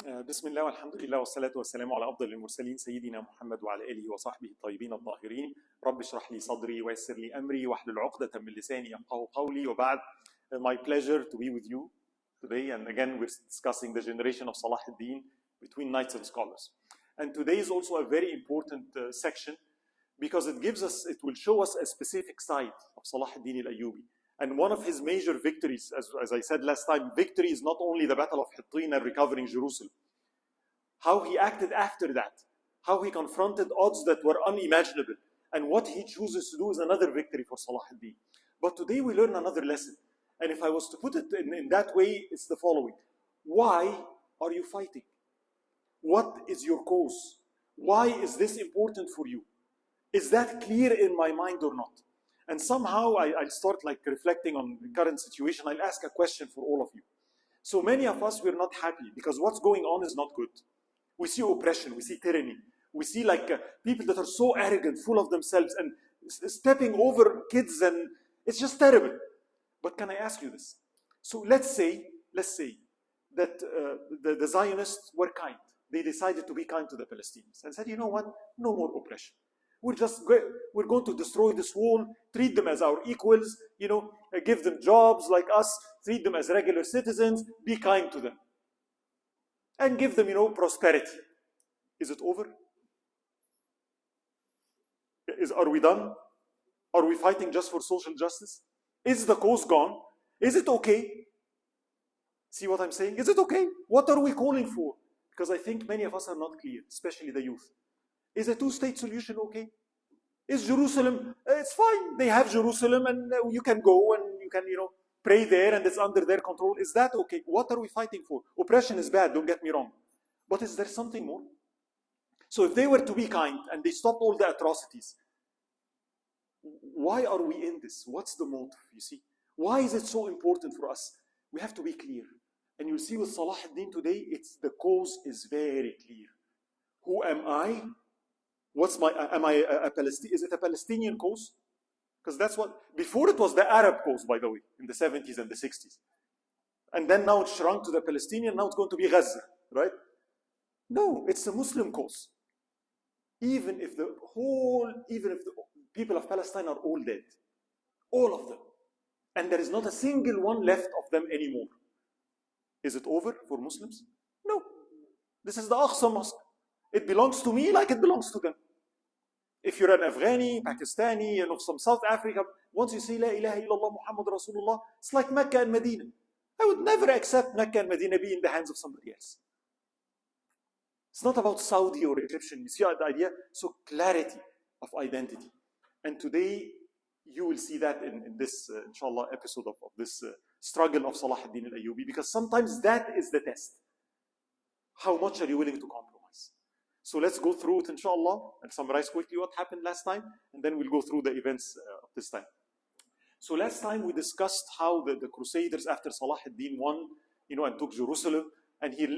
بسم الله والحمد لله والصلاة والسلام على أفضل المرسلين سيدنا محمد وعلى آله وصحبه الطيبين الطاهرين. رب اشرح لي صدري ويسر لي أمري واحلل عقدة من لساني يفقهوا قولي وبعد. My pleasure to be with you today, and again we're discussing the generation of Salahuddeen between knights and scholars. And today is also a very important section because it will show us a specific side of Salahuddeen al-Ayubi. And one of his major victories, as I said last time, victory is not only the Battle of Hittin and recovering Jerusalem. How he acted after that, how he confronted odds that were unimaginable, and what he chooses to do is another victory for Salahuddin. But today we learn another lesson. And if I was to put it in that way, it's the following. Why are you fighting? What is your cause? Why is this important for you? Is that clear in my mind or not? And somehow I'll start like reflecting on the current situation. I'll ask a question for all of you. So many of us, we're not happy because what's going on is not good. We see oppression, we see tyranny. We see like people that are so arrogant, full of themselves and stepping over kids, and it's just terrible. But can I ask you this? So let's say that the Zionists were kind. They decided to be kind to the Palestinians and said, you know what, no more oppression. We're going to destroy this wall, treat them as our equals, give them jobs like us, treat them as regular citizens, be kind to them. And give them, prosperity. Is it over? Are we done? Are we fighting just for social justice? Is the cause gone? Is it okay? See what I'm saying? Is it okay? What are we calling for? Because I think many of us are not clear, especially the youth. Is a two-state solution okay? Is Jerusalem, it's fine. They have Jerusalem and you can go and you can, pray there and it's under their control. Is that okay? What are we fighting for? Oppression is bad, don't get me wrong. But is there something more? So if they were to be kind and they stopped all the atrocities, why are we in this? What's the motive, you see? Why is it so important for us? We have to be clear. And you'll see with Salahuddin today, the cause is very clear. Who am I? Am I a Palestinian? Is it a Palestinian cause? Because that's what, before it was the Arab cause, by the way, in the 70s and the 60s. And then now it shrunk to the Palestinian, now it's going to be Gaza, right? No, it's a Muslim cause. Even if the people of Palestine are all dead. All of them. And there is not a single one left of them anymore. Is it over for Muslims? No. This is the Aqsa Mosque. It belongs to me like it belongs to them. If you're an Afghani, Pakistani, from South Africa, once you say La ilaha illallah Muhammad Rasulullah, it's like Mecca and Medina. I would never accept Mecca and Medina be in the hands of somebody else. It's not about Saudi or Egyptian. You see the idea? So clarity of identity. And today, you will see that in this, inshallah, episode of this struggle of Salahuddin al-Ayubi, because sometimes that is the test. How much are you willing to compromise? So let's go through it, inshallah, and summarize quickly what happened last time, and then we'll go through the events of this time. So last time we discussed how the Crusaders, after Salahuddin won, and took Jerusalem, and he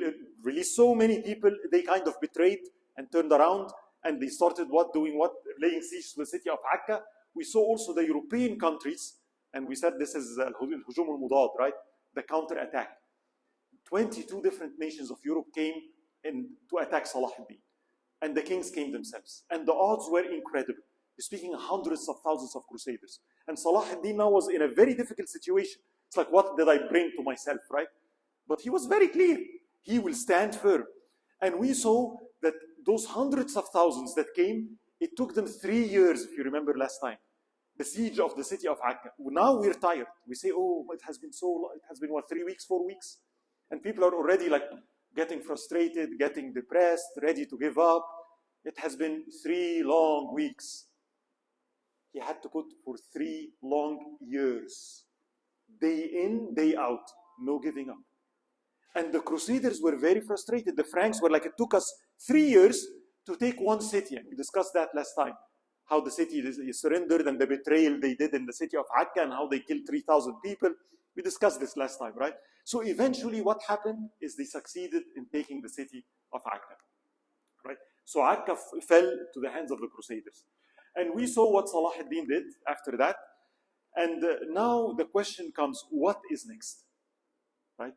released so many people, they kind of betrayed and turned around, and they started laying siege to the city of Akka. We saw also the European countries, and we said this is al-hujum al-mudad, right? The counter-attack. 22 different nations of Europe came in to attack Salahuddin. And the kings came themselves. And the odds were incredible. You're speaking hundreds of thousands of crusaders. And Salahuddin now was in a very difficult situation. It's like, what did I bring to myself, right? But he was very clear. He will stand firm. And we saw that those hundreds of thousands that came, it took them 3 years, if you remember last time. The siege of the city of Akka. Now we're tired. We say, oh, it has been so long. It has been, 3 weeks, 4 weeks? And people are already like getting frustrated, getting depressed, ready to give up. It has been 3 long weeks. He had to put for 3 long years. Day in, day out. No giving up. And the Crusaders were very frustrated. The Franks were like, it took us 3 years to take one city. And we discussed that last time. How the city surrendered and the betrayal they did in the city of Akka and how they killed 3,000 people. We discussed this last time, right? So eventually what happened is they succeeded in taking the city of Akka, right? So Akka fell to the hands of the Crusaders. And we saw what Salahuddin did after that. And now the question comes, what is next, right?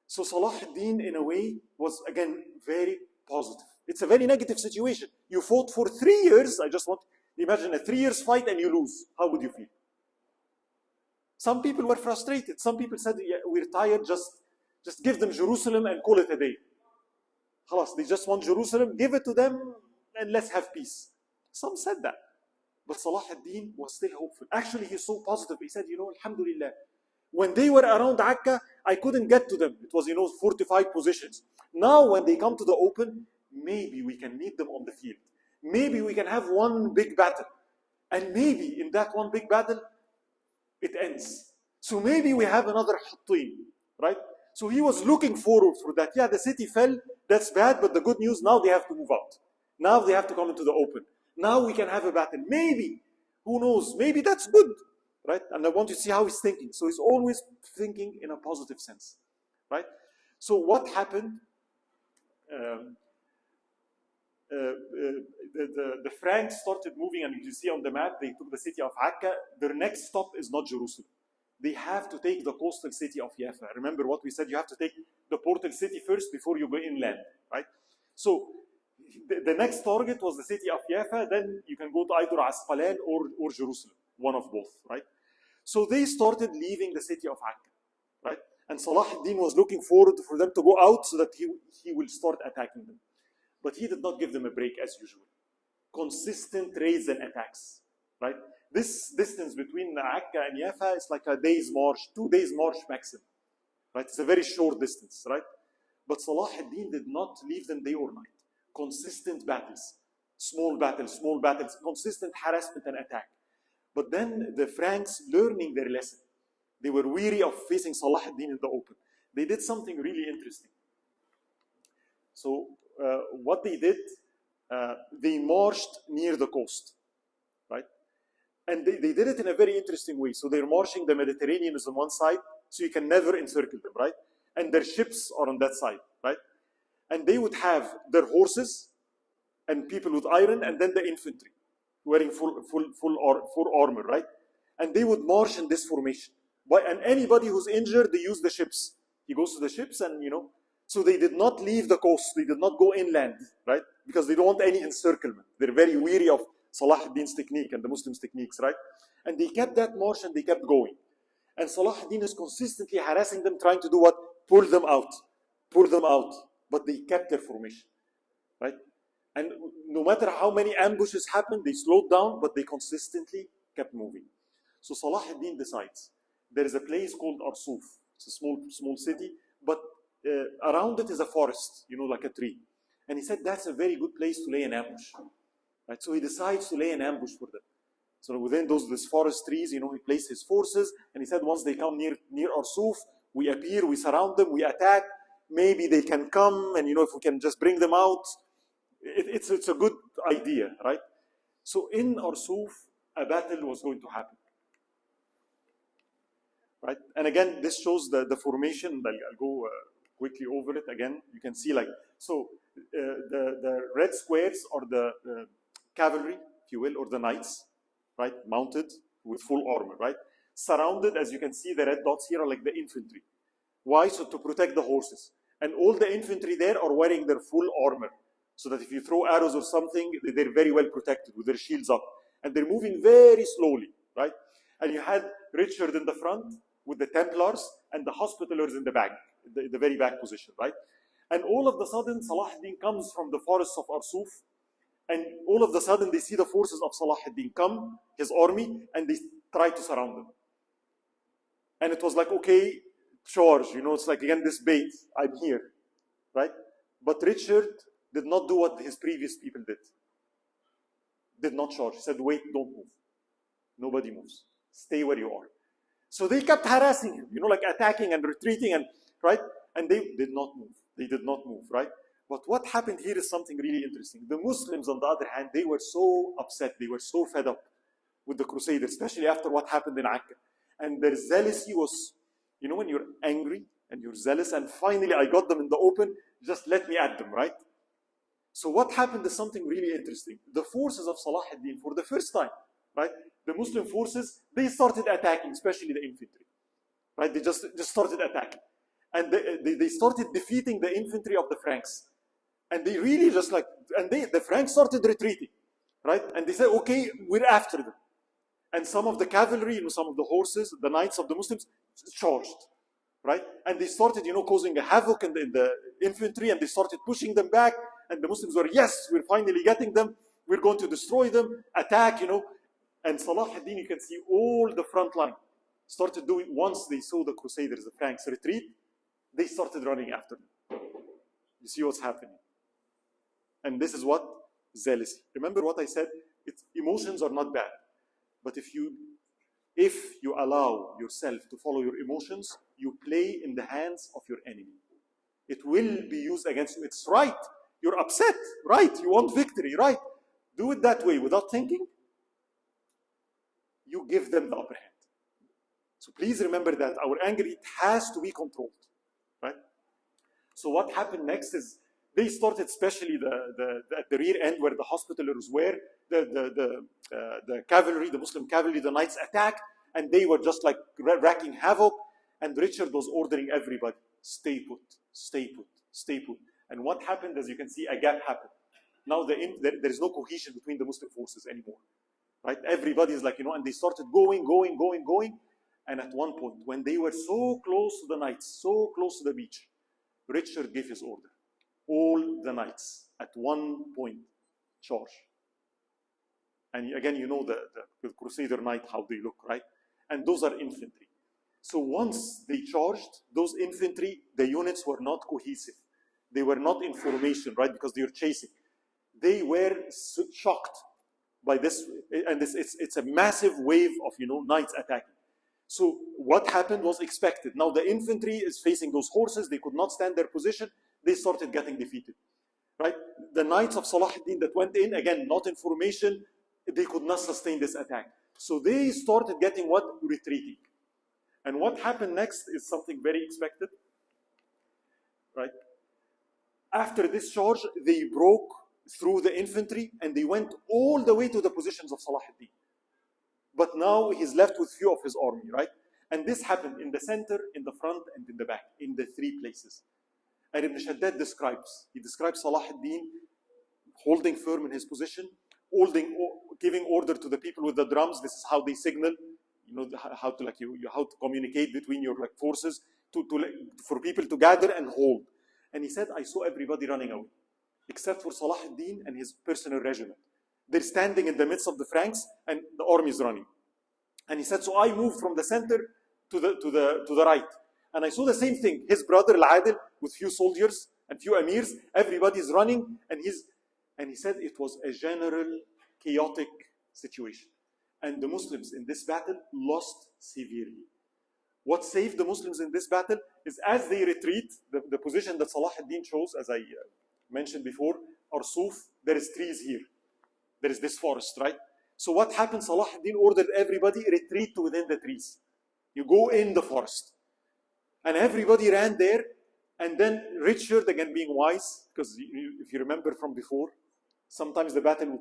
So Salahuddin, in a way, was again very positive. It's a very negative situation. You fought for 3 years. I just want imagine a 3 years fight and you lose. How would you feel? Some people were frustrated. Some people said, yeah, we're tired. Just give them Jerusalem and call it a day. Khalas, they just want Jerusalem. Give it to them and let's have peace. Some said that. But Salahuddin was still hopeful. Actually, he's so positive. He said, Alhamdulillah, when they were around Akka, I couldn't get to them. It was, fortified positions. Now, when they come to the open, maybe we can meet them on the field. Maybe we can have one big battle. And maybe in that one big battle, it ends. So maybe we have another Hattin, right? So he was looking forward for that. Yeah, the city fell. That's bad, but the good news, now they have to move out. Now they have to come into the open. Now we can have a battle. Maybe, who knows? Maybe that's good, right? And I want to see how he's thinking. So he's always thinking in a positive sense, right? So what happened? The Franks started moving, and you see on the map, they took the city of Akka. Their next stop is not Jerusalem. They have to take the coastal city of Jaffa. Remember what we said, you have to take the portal city first before you go inland, right? So the next target was the city of Jaffa, then you can go to either Asqalan or Jerusalem, one of both, right? So they started leaving the city of Akka, right? And Salahuddin was looking forward for them to go out so that he will start attacking them. But he did not give them a break as usual. Consistent raids and attacks, right? This distance between Akka and Jaffa is like a day's march, 2 days march maximum, right? It's a very short distance, right? But Salahuddin did not leave them day or night. Consistent battles, small battles, consistent harassment and attack. But then the Franks, learning their lesson, they were weary of facing Salahuddin in the open. They did something really interesting. So what they did, they marched near the coast, right? And they did it in a very interesting way. So they're marching, the Mediterranean is on one side, so you can never encircle them, right? And their ships are on that side, right? And they would have their horses and people with iron, and then the infantry wearing full armor, right? And they would march in this formation. And anybody who's injured, they use the ships. He goes to the ships and, so they did not leave the coast. They did not go inland, right? Because they don't want any encirclement. They're very weary of Salahuddin's technique and the Muslims' techniques, right? And they kept that march and they kept going. And Salahuddin is consistently harassing them, trying to do what? Pull them out. But they kept their formation, right? And no matter how many ambushes happened, they slowed down, but they consistently kept moving. So Salahuddin decides, there is a place called Arsuf. It's a small city, but around it is a forest, like a tree. And he said that's a very good place to lay an ambush. Right? So he decides to lay an ambush for them. So within these forest trees, he placed his forces, and he said once they come near Arsuf, we appear, we surround them, we attack. Maybe they can come, and if we can just bring them out, it's a good idea, right? So in Arsuf, a battle was going to happen. Right? And again, this shows the formation. I'll go quickly over it again. You can see the red squares are the cavalry, if you will, or the knights, right? Mounted with full armor, right? Surrounded, as you can see, the red dots here are like the infantry. Why? So to protect the horses. And all the infantry there are wearing their full armor, so that if you throw arrows or something, they're very well protected with their shields up. And they're moving very slowly, right? And you had Richard in the front with the Templars and the Hospitallers in the back, the very back position, right? And all of a sudden, Salahuddin comes from the forests of Arsuf, and all of a sudden they see the forces of Salahuddin come, his army, and they try to surround them. And it was like, okay, charge, it's like, again, this bait, I'm here, right? But Richard did not do what his previous people did. Did not charge. He said, wait, don't move. Nobody moves. Stay where you are. So they kept harassing him, like attacking and retreating, and right? And they did not move. They did not move, right? But what happened here is something really interesting. The Muslims, on the other hand, they were so upset. They were so fed up with the Crusaders, especially after what happened in Akka. And their zealousy was, when you're angry and you're zealous, and finally I got them in the open, just let me at them, right? So what happened is something really interesting. The forces of Salahuddin, for the first time, right? The Muslim forces, they started attacking, especially the infantry, right? They just started attacking. And they started defeating the infantry of the Franks. And they really just like, and the Franks started retreating, right? And they said, okay, we're after them. And some of the cavalry, some of the horses, the knights of the Muslims charged, right? And they started, causing a havoc in the infantry, and they started pushing them back. And the Muslims were, yes, we're finally getting them. We're going to destroy them, attack, And Salahuddin, you can see all the front line started doing, once they saw the Crusaders, the Franks retreat, they started running after them. You see what's happening. And this is what? Zealousy. Remember what I said? Emotions are not bad. But if you allow yourself to follow your emotions, you play in the hands of your enemy. It will be used against you. It's right. You're upset, right? You want victory, right? Do it that way without thinking. You give them the upper hand. So please remember that our anger, it has to be controlled, right? So what happened next is they started, especially at the rear end where the hospitallers were, the cavalry, the Muslim cavalry, the knights attacked, and they were just like wreaking havoc. And Richard was ordering everybody, stay put, stay put, stay put. And what happened, as you can see, a gap happened. Now there is no cohesion between the Muslim forces anymore, right? Everybody is like, and they started going. And at one point, when they were so close to the knights, so close to the beach, Richard gave his order. All the knights at one point charge. And again, the Crusader knight, how they look, right? And those are infantry. So once they charged, those infantry, the units were not cohesive. They were not in formation, right? Because they were chasing. They were shocked by this, and it's a massive wave of knights attacking. So what happened was expected. Now the infantry is facing those horses. They could not stand their position. They started getting defeated, right? The knights of Salahuddin that went in, again, not in formation, they could not sustain this attack. So they started getting what? Retreating. And what happened next is something very expected, right? After this charge, they broke through the infantry and they went all the way to the positions of Salahuddin. But now he's left with few of his army, right? And this happened in the center, in the front, and in the back, in the three places. And Ibn Shaddad describes Salahuddin holding firm in his position, giving order to the people with the drums. This is how they signal, how to communicate between your forces for people to gather and hold. And he said, I saw everybody running away, except for Salahuddin and his personal regiment. They're standing in the midst of the Franks, and the army is running. And he said, so I moved from the center to the right. And I saw the same thing. His brother Al-Adil with few soldiers and few emirs, everybody's running, and he said it was a general chaotic situation. And the Muslims in this battle lost severely. What saved the Muslims in this battle is as they retreat, the position that Salahuddin chose, as I mentioned before, Arsuf, there is trees here. There is this forest, right? So what happened? Salahuddin ordered everybody retreat to within the trees. You go in the forest. And everybody ran there. And then Richard, again being wise, because if you remember from before, sometimes the battle,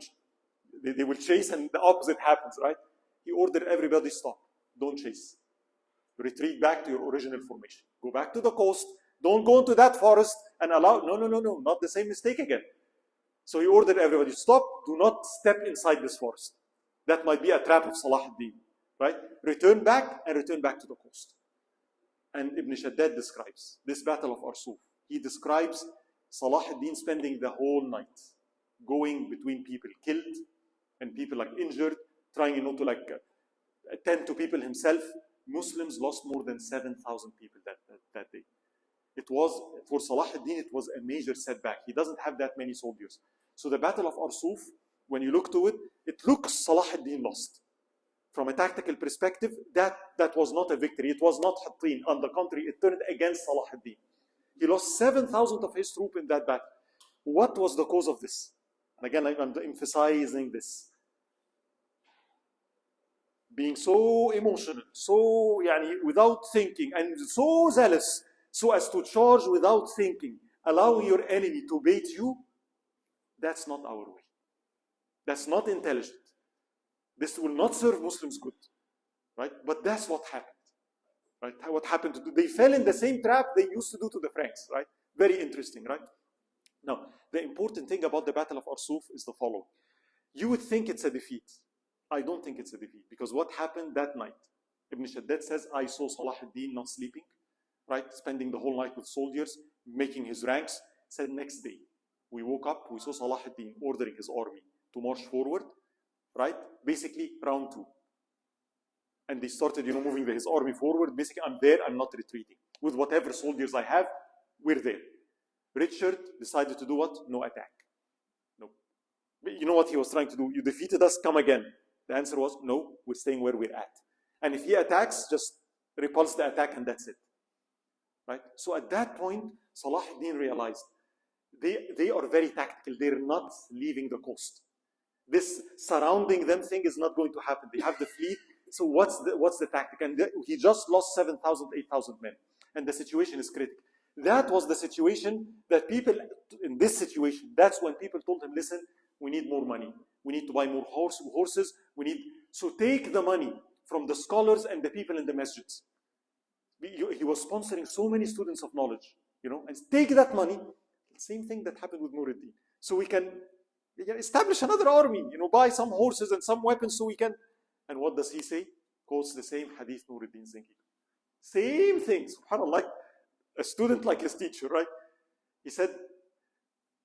they will chase and the opposite happens, right? He ordered everybody stop. Don't chase. Retreat back to your original formation. Go back to the coast. Don't go into that forest and allow, no, not the same mistake again. So he ordered everybody, stop, do not step inside this forest. That might be a trap of Salahuddin, right? Return back and return back to the coast. And Ibn Shaddad describes this battle of Arsuf. He describes Salahuddin spending the whole night going between people killed and people injured, trying to attend to people himself. Muslims lost more than 7,000 people that day. It was, for Salahuddin, it was a major setback. He doesn't have that many soldiers. So the Battle of Arsuf, when you look to it, it looks Salahuddin lost. From a tactical perspective, that was not a victory. It was not Hattin. On the contrary, it turned against Salahuddin. He lost 7,000 of his troops in that battle. What was the cause of this? And again, I'm emphasizing this. Being so emotional, so without thinking, and so zealous, so as to charge without thinking, allowing your enemy to bait you, that's not our way. That's not intelligent. This will not serve Muslims good, right? But that's what happened. Right? What happened to them? They fell in the same trap they used to do to the Franks. Right? Very interesting, right? Now, the important thing about the Battle of Arsuf is the following. You would think it's a defeat. I don't think it's a defeat, because what happened that night? Ibn Shaddad says, I saw Salahuddin not sleeping, right? Spending the whole night with soldiers, making his ranks. Said next day, we woke up, we saw Salahuddin ordering his army to march forward, right? Basically, round 2. And they started, moving his army forward. Basically, I'm there, I'm not retreating. With whatever soldiers I have, we're there. Richard decided to do what? No attack. No. You know what he was trying to do? You defeated us, come again. The answer was, no, we're staying where we're at. And if he attacks, just repulse the attack and that's it. Right? So at that point, Salahuddin realized they are very tactical. They're not leaving the coast. This surrounding them thing is not going to happen. They have the fleet. So what's the tactic? And he just lost 7,000, 8,000 men. And the situation is critical. That was the situation that people, in this situation, that's when people told him, listen, we need more money. We need to buy more horses. So take the money from the scholars and the people in the masjids. He was sponsoring so many students of knowledge, and take that money. Same thing that happened with Nuruddin. So we can establish another army, buy some horses and some weapons so we can. And what does he say? Quotes the same hadith Nuruddin Zinki. Same thing, subhanAllah. A student like his teacher, right? He said,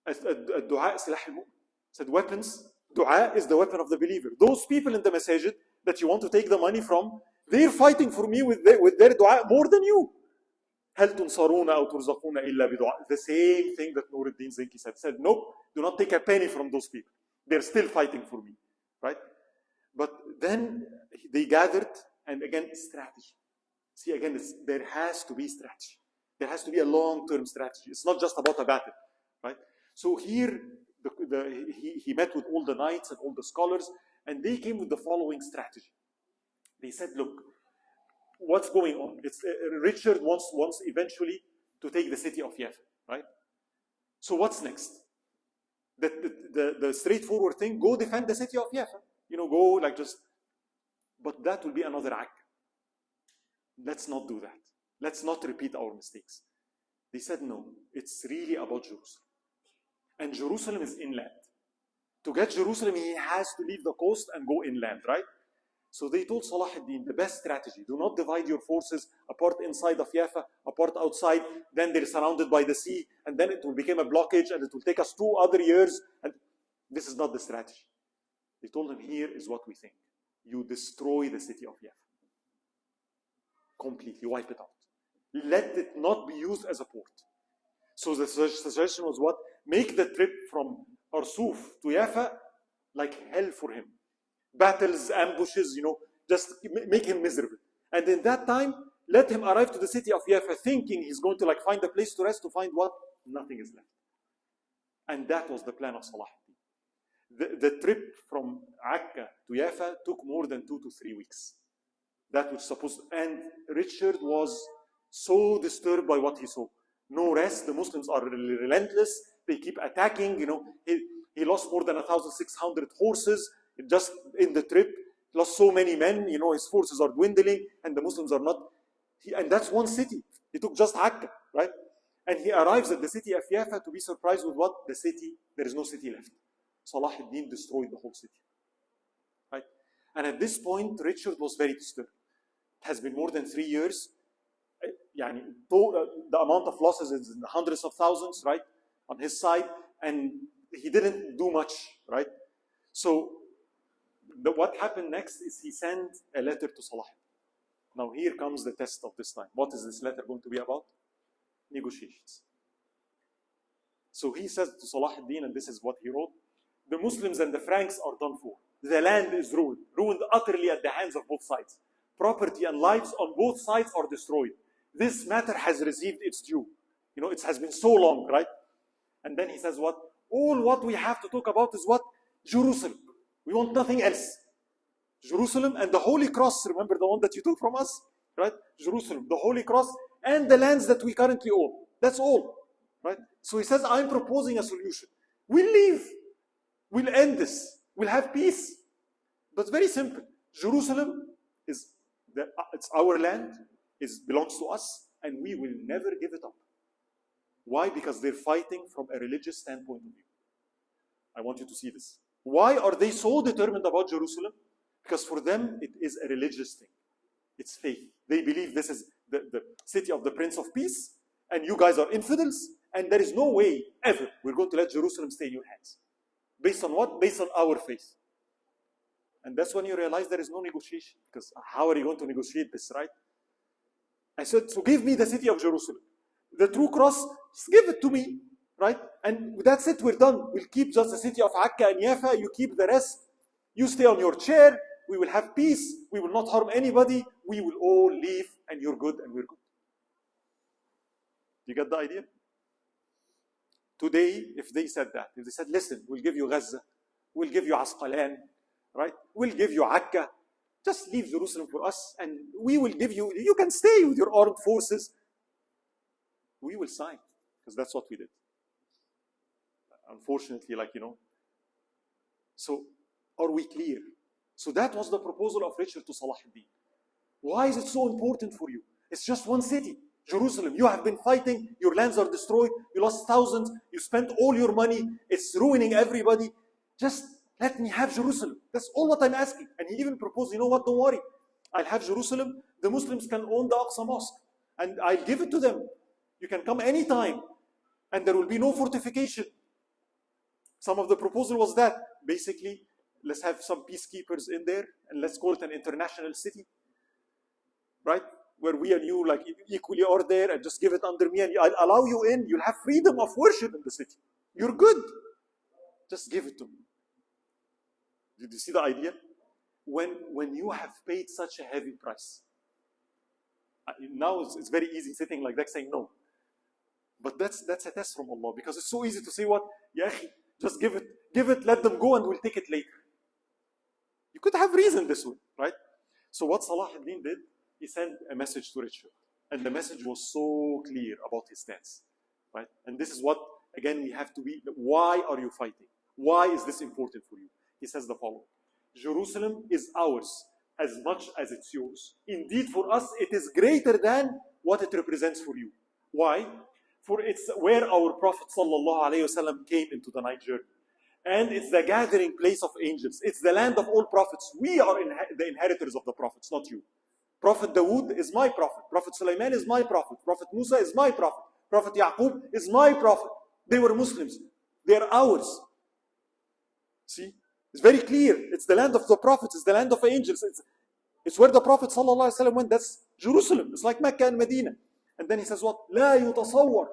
"Dua silah al-mu'min." Said, weapons, dua is the weapon of the believer. Those people in the masjid that you want to take the money from, they're fighting for me with their dua more than you. هل تنصرون أو ترزقون إلا بدعاء. The same thing that Nuruddin Zinki said, nope, do not take a penny from those people. They're still fighting for me, right? But then they gathered, and again, strategy. See, again, there has to be strategy. There has to be a long-term strategy. It's not just about a battle, right? So here, he met with all the knights and all the scholars, and they came with the following strategy. They said, look, what's going on? Richard wants eventually to take the city of Yafa, right? So what's next? The straightforward thing, go defend the city of Yafa. Go like just, but that will be another act. Let's not do that. Let's not repeat our mistakes. They said, no, it's really about Jerusalem. And Jerusalem is inland. To get Jerusalem, he has to leave the coast and go inland, right? So they told Salahuddin, the best strategy, do not divide your forces, a part inside of Yafa, a part outside, then they're surrounded by the sea, and then it will become a blockage, and it will take us 2 other years, and this is not the strategy. They told him, here is what we think. You destroy the city of Yafa. Completely, wipe it out. Let it not be used as a port. So the suggestion was what? Make the trip from Arsuf to Yafa like hell for him. Battles, ambushes, just make him miserable. And in that time, let him arrive to the city of Yafa thinking he's going to find a place to rest, to find what? Nothing is left. And that was the plan of Salahuddin. The trip from Akka to Yafa took more than 2 to 3 weeks. That was supposed, and Richard was so disturbed by what he saw. No rest, the Muslims are relentless, they keep attacking, he lost more than 1,600 horses just in the trip, lost so many men, his forces are dwindling, and the Muslims are not, and that's one city. He took just Akka, right? And he arrives at the city of Yafa to be surprised with what? The city, there is no city left. Salahuddin destroyed the whole city, right? And at this point, Richard was very disturbed. It has been more than 3 years. The amount of losses is in the hundreds of thousands, right, on his side, and he didn't do much, right? So what happened next is he sent a letter to Salahuddin. Now here comes the test of this time. What is this letter going to be about? Negotiations. So he says to Salahuddin, and this is what he wrote, the Muslims and the Franks are done for. The land is ruined utterly at the hands of both sides. Property and lives on both sides are destroyed. This matter has received its due. It has been so long, right? And then he says what? All what we have to talk about is what? Jerusalem. We want nothing else. Jerusalem and the Holy Cross, remember the one that you took from us? Right? Jerusalem, the Holy Cross, and the lands that we currently own. That's all. Right? So he says, I'm proposing a solution. We'll leave. We'll end this. We'll have peace. But very simple. Jerusalem it's our land. belongs to us, and we will never give it up. Why? Because they're fighting from a religious standpoint of view. I want you to see this. Why are they so determined about Jerusalem? Because for them, it is a religious thing. It's faith. They believe this is the city of the Prince of Peace, and you guys are infidels, and there is no way ever we're going to let Jerusalem stay in your hands. Based on what? Based on our faith. And that's when you realize there is no negotiation. Because how are you going to negotiate this, right? I said, so give me the city of Jerusalem. The true cross, just give it to me, right? And that's it, we're done. We'll keep just the city of Akka and Yafa, you keep the rest. You stay on your chair, we will have peace, we will not harm anybody, we will all leave, and you're good and we're good. You get the idea? Today, if they said that, if they said, listen, we'll give you Gaza, we'll give you Asqalan, right? We'll give you Akka, just leave Jerusalem for us, and we will give you, you can stay with your armed forces. We will sign, because that's what we did. Unfortunately, so are we clear? So that was the proposal of Richard to Salahuddeen. Why is it so important for you? It's just one city, Jerusalem. You have been fighting, your lands are destroyed, you lost thousands, you spent all your money, it's ruining everybody. Just let me have Jerusalem. That's all what I'm asking. And he even proposed, you know what, don't worry. I'll have Jerusalem, the Muslims can own the Aqsa Mosque, and I'll give it to them. You can come anytime, and there will be no fortification. Some of the proposal was that, basically, let's have some peacekeepers in there, and let's call it an international city, right? Where we and you equally are there, and just give it under me, and I'll allow you in. You'll have freedom of worship in the city. You're good. Just give it to me. Did you see the idea? When you have paid such a heavy price, now it's very easy sitting like that saying no. But that's a test from Allah, because it's so easy to say what? Ya akhi, just give it, let them go, and we'll take it later. You could have reasoned this way, right? So what Salahuddin did, he sent a message to Richard. And the message was so clear about his stance, right? And this is what, again, we have to be, why are you fighting? Why is this important for you? He says the following: Jerusalem is ours as much as it's yours. Indeed, for us, it is greater than what it represents for you. Why? For it's where our Prophet ﷺ came into the night journey. And it's the gathering place of angels. It's the land of all prophets. We are the inheritors of the prophets, not you. Prophet Dawood is my prophet. Prophet Sulaiman is my prophet. Prophet Musa is my prophet. Prophet Yaqub is my prophet. They were Muslims. They are ours. See? It's very clear. It's the land of the prophets. It's the land of angels. It's where the Prophet ﷺ went. That's Jerusalem. It's like Mecca and Medina. And then he says what? لا يتصور.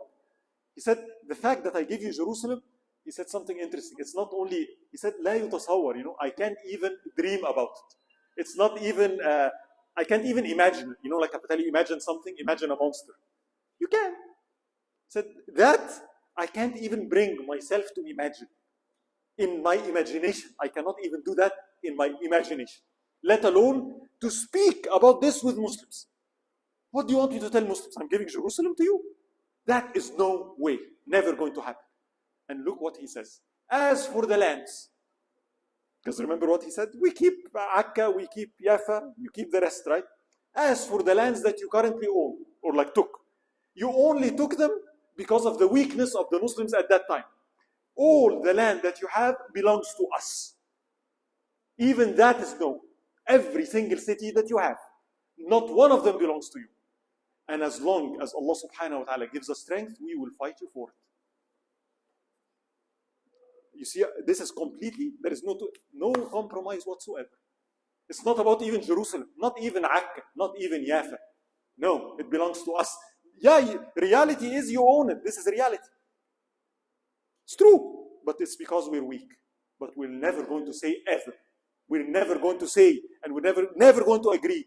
He said, the fact that I give you Jerusalem, he said something interesting. It's not only, he said, لا يتصور. I can't even dream about it. It's not even, I can't even imagine it. Like I tell you, imagine something, imagine a monster. You can. He said, that I can't even bring myself to imagine. In my imagination, I cannot even do that in my imagination. Let alone to speak about this with Muslims. What do you want me to tell Muslims? I'm giving Jerusalem to you? That is no way. Never going to happen. And look what he says. As for the lands, because remember what he said? We keep Akka, we keep Yafa, you keep the rest, right? As for the lands that you currently own, or took, you only took them because of the weakness of the Muslims at that time. All the land that you have belongs to us. Even that is known. Every single city that you have, not one of them belongs to you. And as long as Allah subhanahu wa ta'ala gives us strength, we will fight you for it. You see, this is completely, there is no compromise whatsoever. It's not about even Jerusalem, not even Akka, not even Yafa. No, it belongs to us. Yeah, reality is you own it. This is reality. It's true, but it's because we're weak. But we're never going to say ever. We're never going to say, and we're never going to agree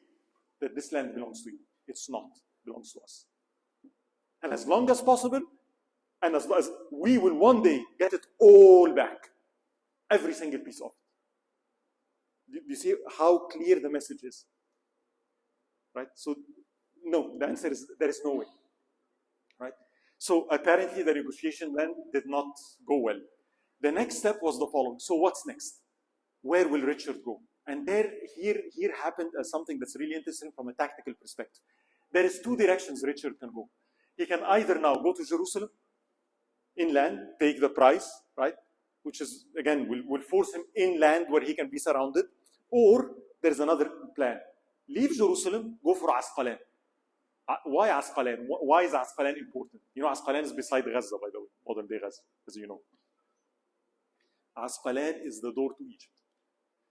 that this land belongs to you. It's not. It belongs to us. And as long as possible, and as long as we will one day get it all back. Every single piece of it. You see how clear the message is? Right? So, no, the answer is there is no way. Right? So apparently the negotiation then did not go well. The next step was the following. So what's next? Where will Richard go? And here happened something that's really interesting from a tactical perspective. There is two directions Richard can go. He can either now go to Jerusalem, inland, take the prize, right? Which is, again, will force him inland where he can be surrounded. Or there's another plan. Leave Jerusalem, go for Asqalan. Why Asqalan? Why is Asqalan important? You know, Asqalan is beside Gaza, by the way, modern day Gaza, as you know. Asqalan is the door to Egypt.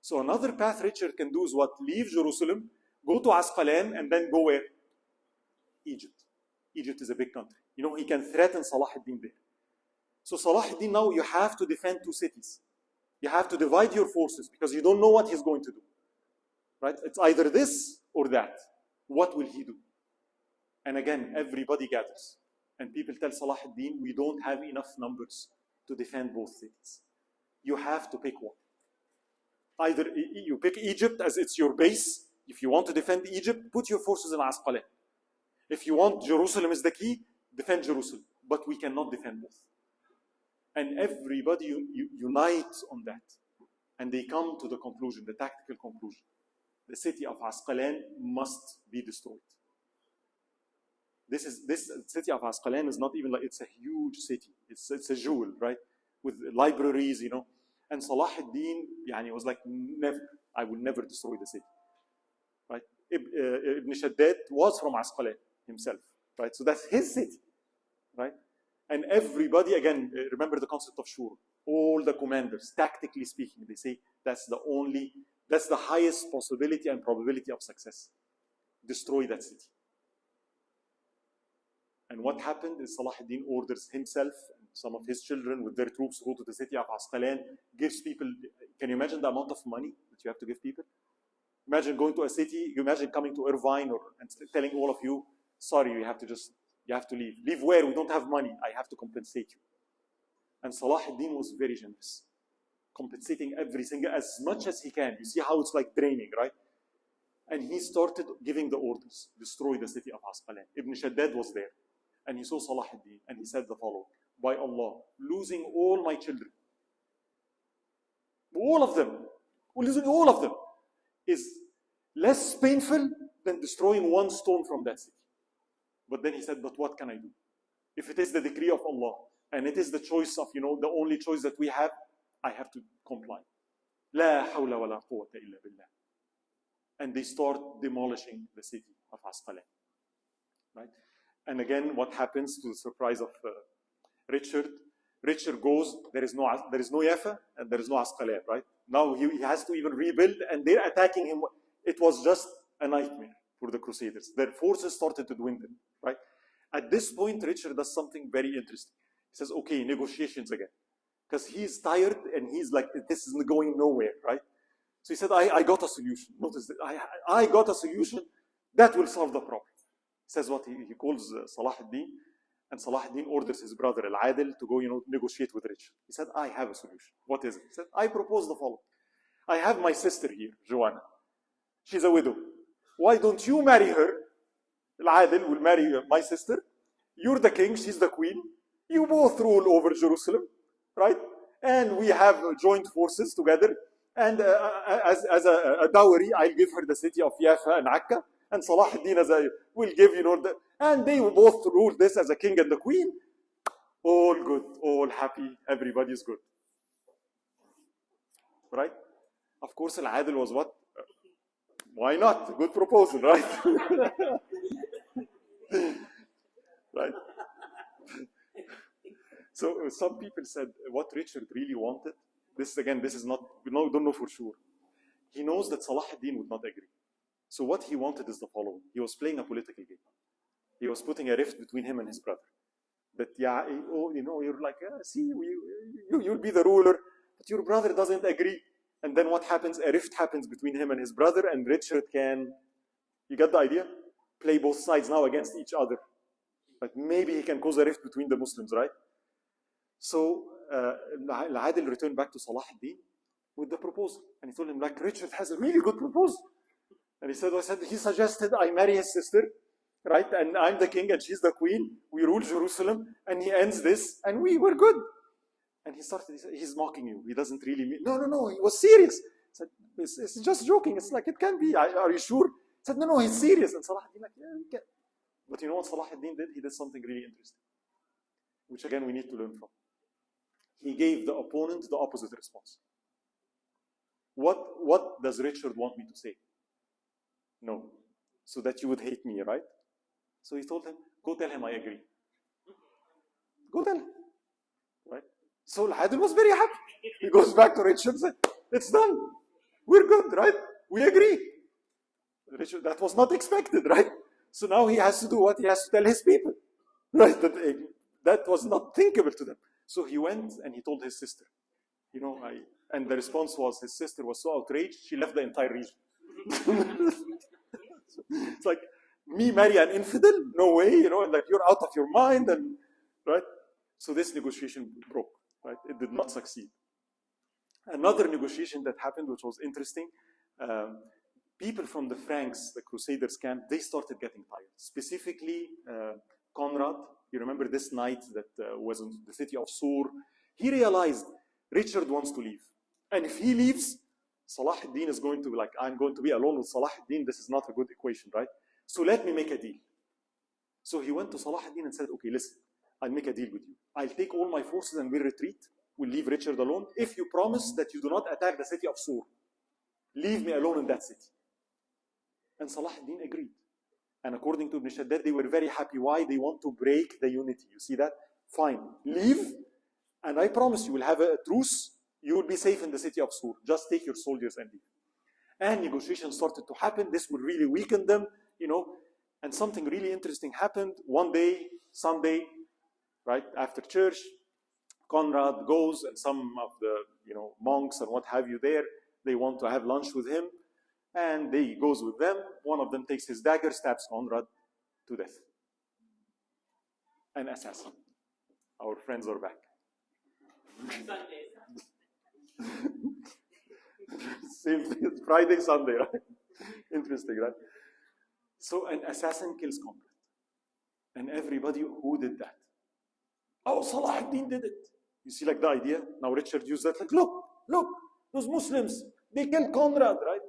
So another path Richard can do is what? Leave Jerusalem, go to Asqalan, and then go where? Egypt. Egypt is a big country. You know, he can threaten Salahuddin there. So Salahuddin, now you have to defend two cities. You have to divide your forces because you don't know what he's going to do. Right? It's either this or that. What will he do? And again, everybody gathers. And people tell Salahuddin, we don't have enough numbers to defend both cities. You have to pick one. Either you pick Egypt as it's your base. If you want to defend Egypt, put your forces in Asqalan. If you want Jerusalem is the key, defend Jerusalem. But we cannot defend both. And everybody unites on that. And they come to the conclusion, the tactical conclusion. The city of Asqalan must be destroyed. This city of Asqalan is not even like, it's a huge city. It's a jewel, right? With libraries, you know. And Salahuddin, was like, never, I will never destroy the city. Right? Ibn Shaddad was from Asqalan himself, right? So that's his city, right? And everybody, again, remember the concept of shura. All the commanders, tactically speaking, they say that's the highest possibility and probability of success. Destroy that city. And what happened is Salahuddin orders himself and some of his children with their troops go to the city of Asqalan, gives people, can you imagine the amount of money that you have to give people? Imagine going to a city, you imagine coming to Irvine and telling all of you, sorry, you have to leave. Leave where? We don't have money. I have to compensate you. And Salahuddin was very generous, compensating every single, as much as he can. You see how it's like draining, right? And he started giving the orders, destroy the city of Asqalan. Ibn Shaddad was there. And he saw Salahuddin, and he said the following, by Allah, losing all my children, all of them, losing all of them, is less painful than destroying one stone from that city. But then he said, but what can I do? If it is the decree of Allah, and it is the choice of, the only choice that we have, I have to comply. La hawla wa la quwwata illa billah. And they start demolishing the city of Asqalan. Right? And again, what happens to the surprise of Richard? Richard goes, there is no Yafa and there is no Asqalan, right? Now he has to even rebuild and they're attacking him. It was just a nightmare for the Crusaders. Their forces started to dwindle, right? At this point, Richard does something very interesting. He says, okay, negotiations again. Because he's tired and he's like, this is going nowhere, right? So he said, I got a solution. Notice that I got a solution that will solve the problem. He says what? He calls Salahuddin, and Salahuddin orders his brother Al-Adil to go, negotiate with Richard. He said, I have a solution. What is it? He said, I propose the following. I have my sister here, Joanna. She's a widow. Why don't you marry her? Al-Adil will marry my sister. You're the king, she's the queen. You both rule over Jerusalem, right? And we have joint forces together. And as a dowry, I'll give her the city of Yafa and Akka. And Salahuddin will give, and they will both rule this as a king and the queen. All good, all happy, everybody's good. Right? Of course, Al-Adil was what? Why not? Good proposal, right? Right? So some people said what Richard really wanted, this is not, we don't know for sure. He knows that Salahuddin would not agree. So what he wanted is the following. He was playing a political game. He was putting a rift between him and his brother. That, you're like, see, you'll be the ruler, but your brother doesn't agree. And then what happens? A rift happens between him and his brother, and Richard can, you get the idea? Play both sides now against each other. But maybe he can cause a rift between the Muslims, right? So Al-Adil returned back to Salahuddin with the proposal. And he told him, like, Richard has a really good proposal. And he suggested I marry his sister, right? And I'm the king and she's the queen. We rule Jerusalem. And he ends this and we were good. And he said, he's mocking you. He doesn't really mean, no, he was serious. He said, it's just joking. It's like, it can be. Are you sure? He said, no, he's serious. And Salahuddin like, yeah, But you know what Salahuddin did? He did something really interesting, which again we need to learn from. He gave the opponent the opposite response. What does Richard want me to say? No. So that you would hate me, right? So he told him, go tell him I agree. Go tell him. Right? So Al-Adil was very happy. He goes back to Richard and said, it's done. We're good, right? We agree. Richard, that was not expected, right? So now he has to do what? He has to tell his people. Right? That was not thinkable to them. So he went and he told his sister. You know, and the response was his sister was so outraged, she left the entire region. It's like, me marry an infidel? No way, you know, and like you're out of your mind, and right? So this negotiation broke, right? It did not succeed. Another negotiation that happened, which was interesting, people from the Franks, the Crusaders camp, they started getting tired. Specifically, Conrad, you remember this knight that was in the city of Sur? He realized Richard wants to leave. And if he leaves, Salahuddin is going to be like, I'm going to be alone with Salahuddin. This is not a good equation, right? So let me make a deal. So he went to Salahuddin and said, okay, listen, I'll make a deal with you. I'll take all my forces and we'll retreat. We'll leave Richard alone. If you promise that you do not attack the city of Sur, leave me alone in that city. And Salahuddin agreed. And according to Ibn Shaddad, they were very happy. Why? They want to break the unity. You see that? Fine. Leave. And I promise you will have a truce. You will be safe in the city of Sur. Just take your soldiers and leave. And negotiations started to happen. This would really weaken them, you know. And something really interesting happened. One day, Sunday, right after church, Conrad goes and some of the, you know, monks and what have you there, they want to have lunch with him. And he goes with them. One of them takes his dagger, stabs Conrad to death. An assassin. Our friends are back. Same thing, Friday, Sunday, right? Interesting, right? So an assassin kills Conrad. And everybody, who did that? Oh, Salahuddin did it. You see, like the idea? Now Richard used that, like, look, those Muslims, they killed Conrad, right?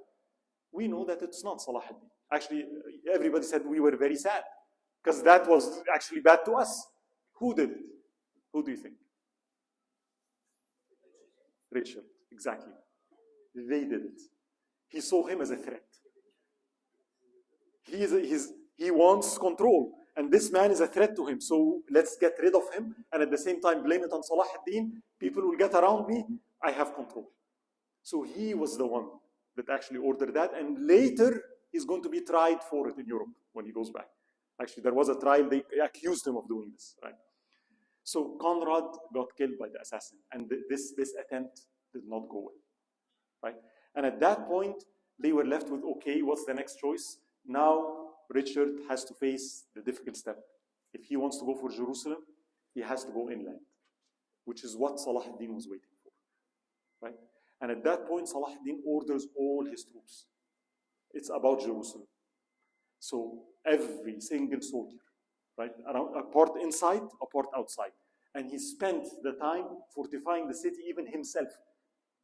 We know that it's not Salahuddin. Actually, everybody said we were very sad because that was actually bad to us. Who did it? Who do you think? Richard, exactly. They did it. He saw him as a threat. He wants control, and this man is a threat to him. So let's get rid of him, and at the same time blame it on Salahuddin. People will get around me. I have control. So he was the one that actually ordered that, and later he's going to be tried for it in Europe when he goes back. Actually, there was a trial. They accused him of doing this, right? So Conrad got killed by the assassin, and this attempt did not go well, right? And at that point, they were left with, okay, what's the next choice? Now Richard has to face the difficult step. If he wants to go for Jerusalem, he has to go inland, which is what Salahuddin was waiting for, right? And at that point, Salahuddin orders all his troops. It's about Jerusalem. So every single soldier, right, around, a part inside, a part outside. And he spent the time fortifying the city, even himself.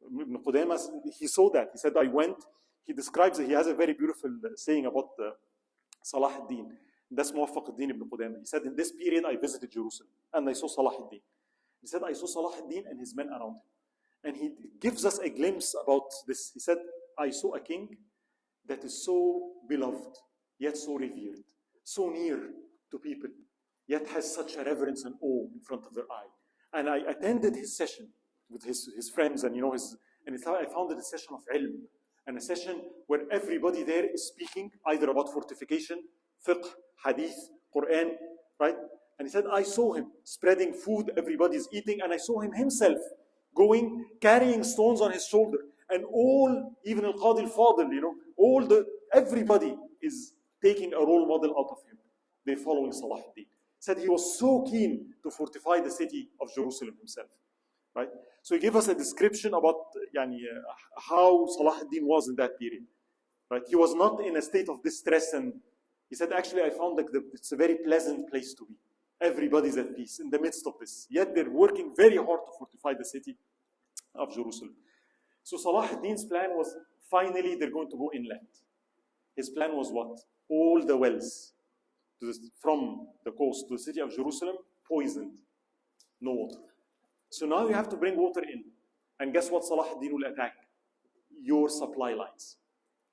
Ibn Qudamah, he saw that. He said, I went. He describes it. He has a very beautiful saying about Salahuddin. That's Muwaffaq ibn Qudamah. He said, in this period, I visited Jerusalem, and I saw Salahuddin. He said, I saw Salahuddin and his men around him. And he gives us a glimpse about this. He said, I saw a king that is so beloved, yet so revered, so near to people, yet has such a reverence and awe in front of their eye. And I attended his session with his friends, and I found it a session of ilm, and a session where everybody there is speaking either about fortification, fiqh, hadith, Quran, right? And he said, I saw him spreading food, everybody's eating, and I saw him himself going, carrying stones on his shoulder. And all, even Al-Qadi al-Fadil, everybody is taking a role model out of him. They're following Salahuddin. Said he was so keen to fortify the city of Jerusalem himself, right? So he gave us a description about how Salahuddin was in that period, right? He was not in a state of distress, and he said, actually, I found it's a very pleasant place to be. Everybody's at peace in the midst of this. Yet they're working very hard to fortify the city of Jerusalem. So Salahuddin's plan was, finally, they're going to go inland. His plan was what? All the wells from the coast to the city of Jerusalem, poisoned, no water. So now you have to bring water in. And guess what Salahuddin will attack? Your supply lines.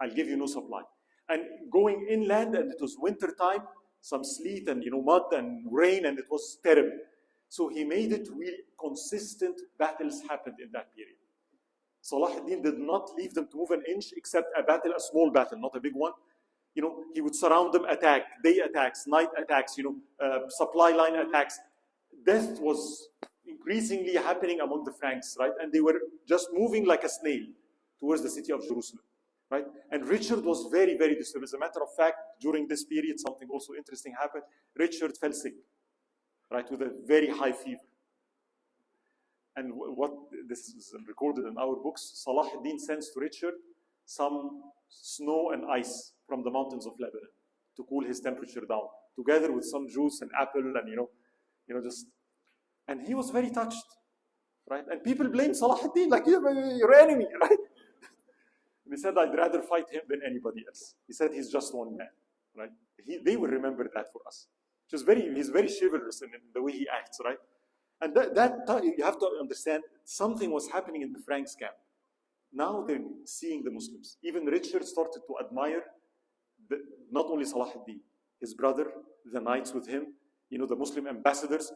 I'll give you no supply. And going inland, and it was winter time, some sleet and mud and rain, and it was terrible. So he made it really consistent battles happened in that period. Salahuddin did not leave them to move an inch except a small battle, not a big one. He would surround them, attack, day attacks, night attacks, supply line attacks. Death was increasingly happening among the Franks, right? And they were just moving like a snail towards the city of Jerusalem, right? And Richard was very, very disturbed. As a matter of fact, during this period, something also interesting happened. Richard fell sick, right, with a very high fever. And what this is recorded in our books, Salahuddin sends to Richard some snow and ice from the mountains of Lebanon to cool his temperature down, together with some juice and apple and and he was very touched, right? And people blame Salahuddin, like you're your enemy, right? And he said, I'd rather fight him than anybody else. He said he's just one man, right? They will remember that for us. He's very chivalrous in the way he acts, right? And that you have to understand, something was happening in the Franks camp. Now they're seeing the Muslims. Even Richard started to admire not only Salahuddin, his brother, the knights with him, the Muslim ambassadors.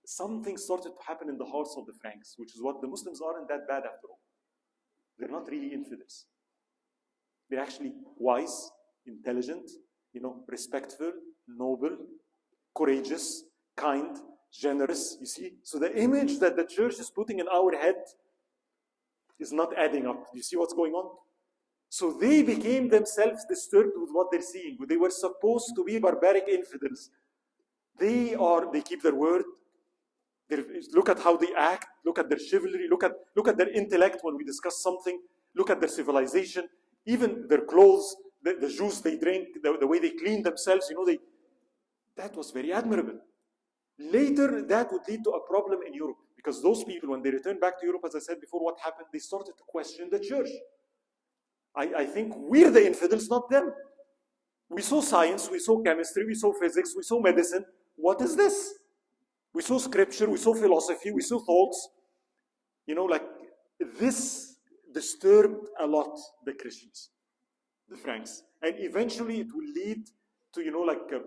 Something started to happen in the hearts of the Franks, which is what the Muslims aren't that bad after all. They're not really infidels. They're actually wise, intelligent, respectful, noble, courageous, kind, generous, you see? So the image that the church is putting in our head is not adding up. You see what's going on? So they became themselves disturbed with what they're seeing. They were supposed to be barbaric infidels. They keep their word. Look at how they act. Look at their chivalry. Look at their intellect when we discuss something. Look at their civilization. Even their clothes, the juice they drink, the way they clean themselves. That was very admirable. Later, that would lead to a problem in Europe, because those people, when they returned back to Europe, as I said before, what happened? They started to question the church. I think we're the infidels, not them. We saw science, we saw chemistry, we saw physics, we saw medicine. What is this? We saw scripture, we saw philosophy, we saw thoughts. This disturbed a lot the Christians, the Franks. And eventually it will lead to,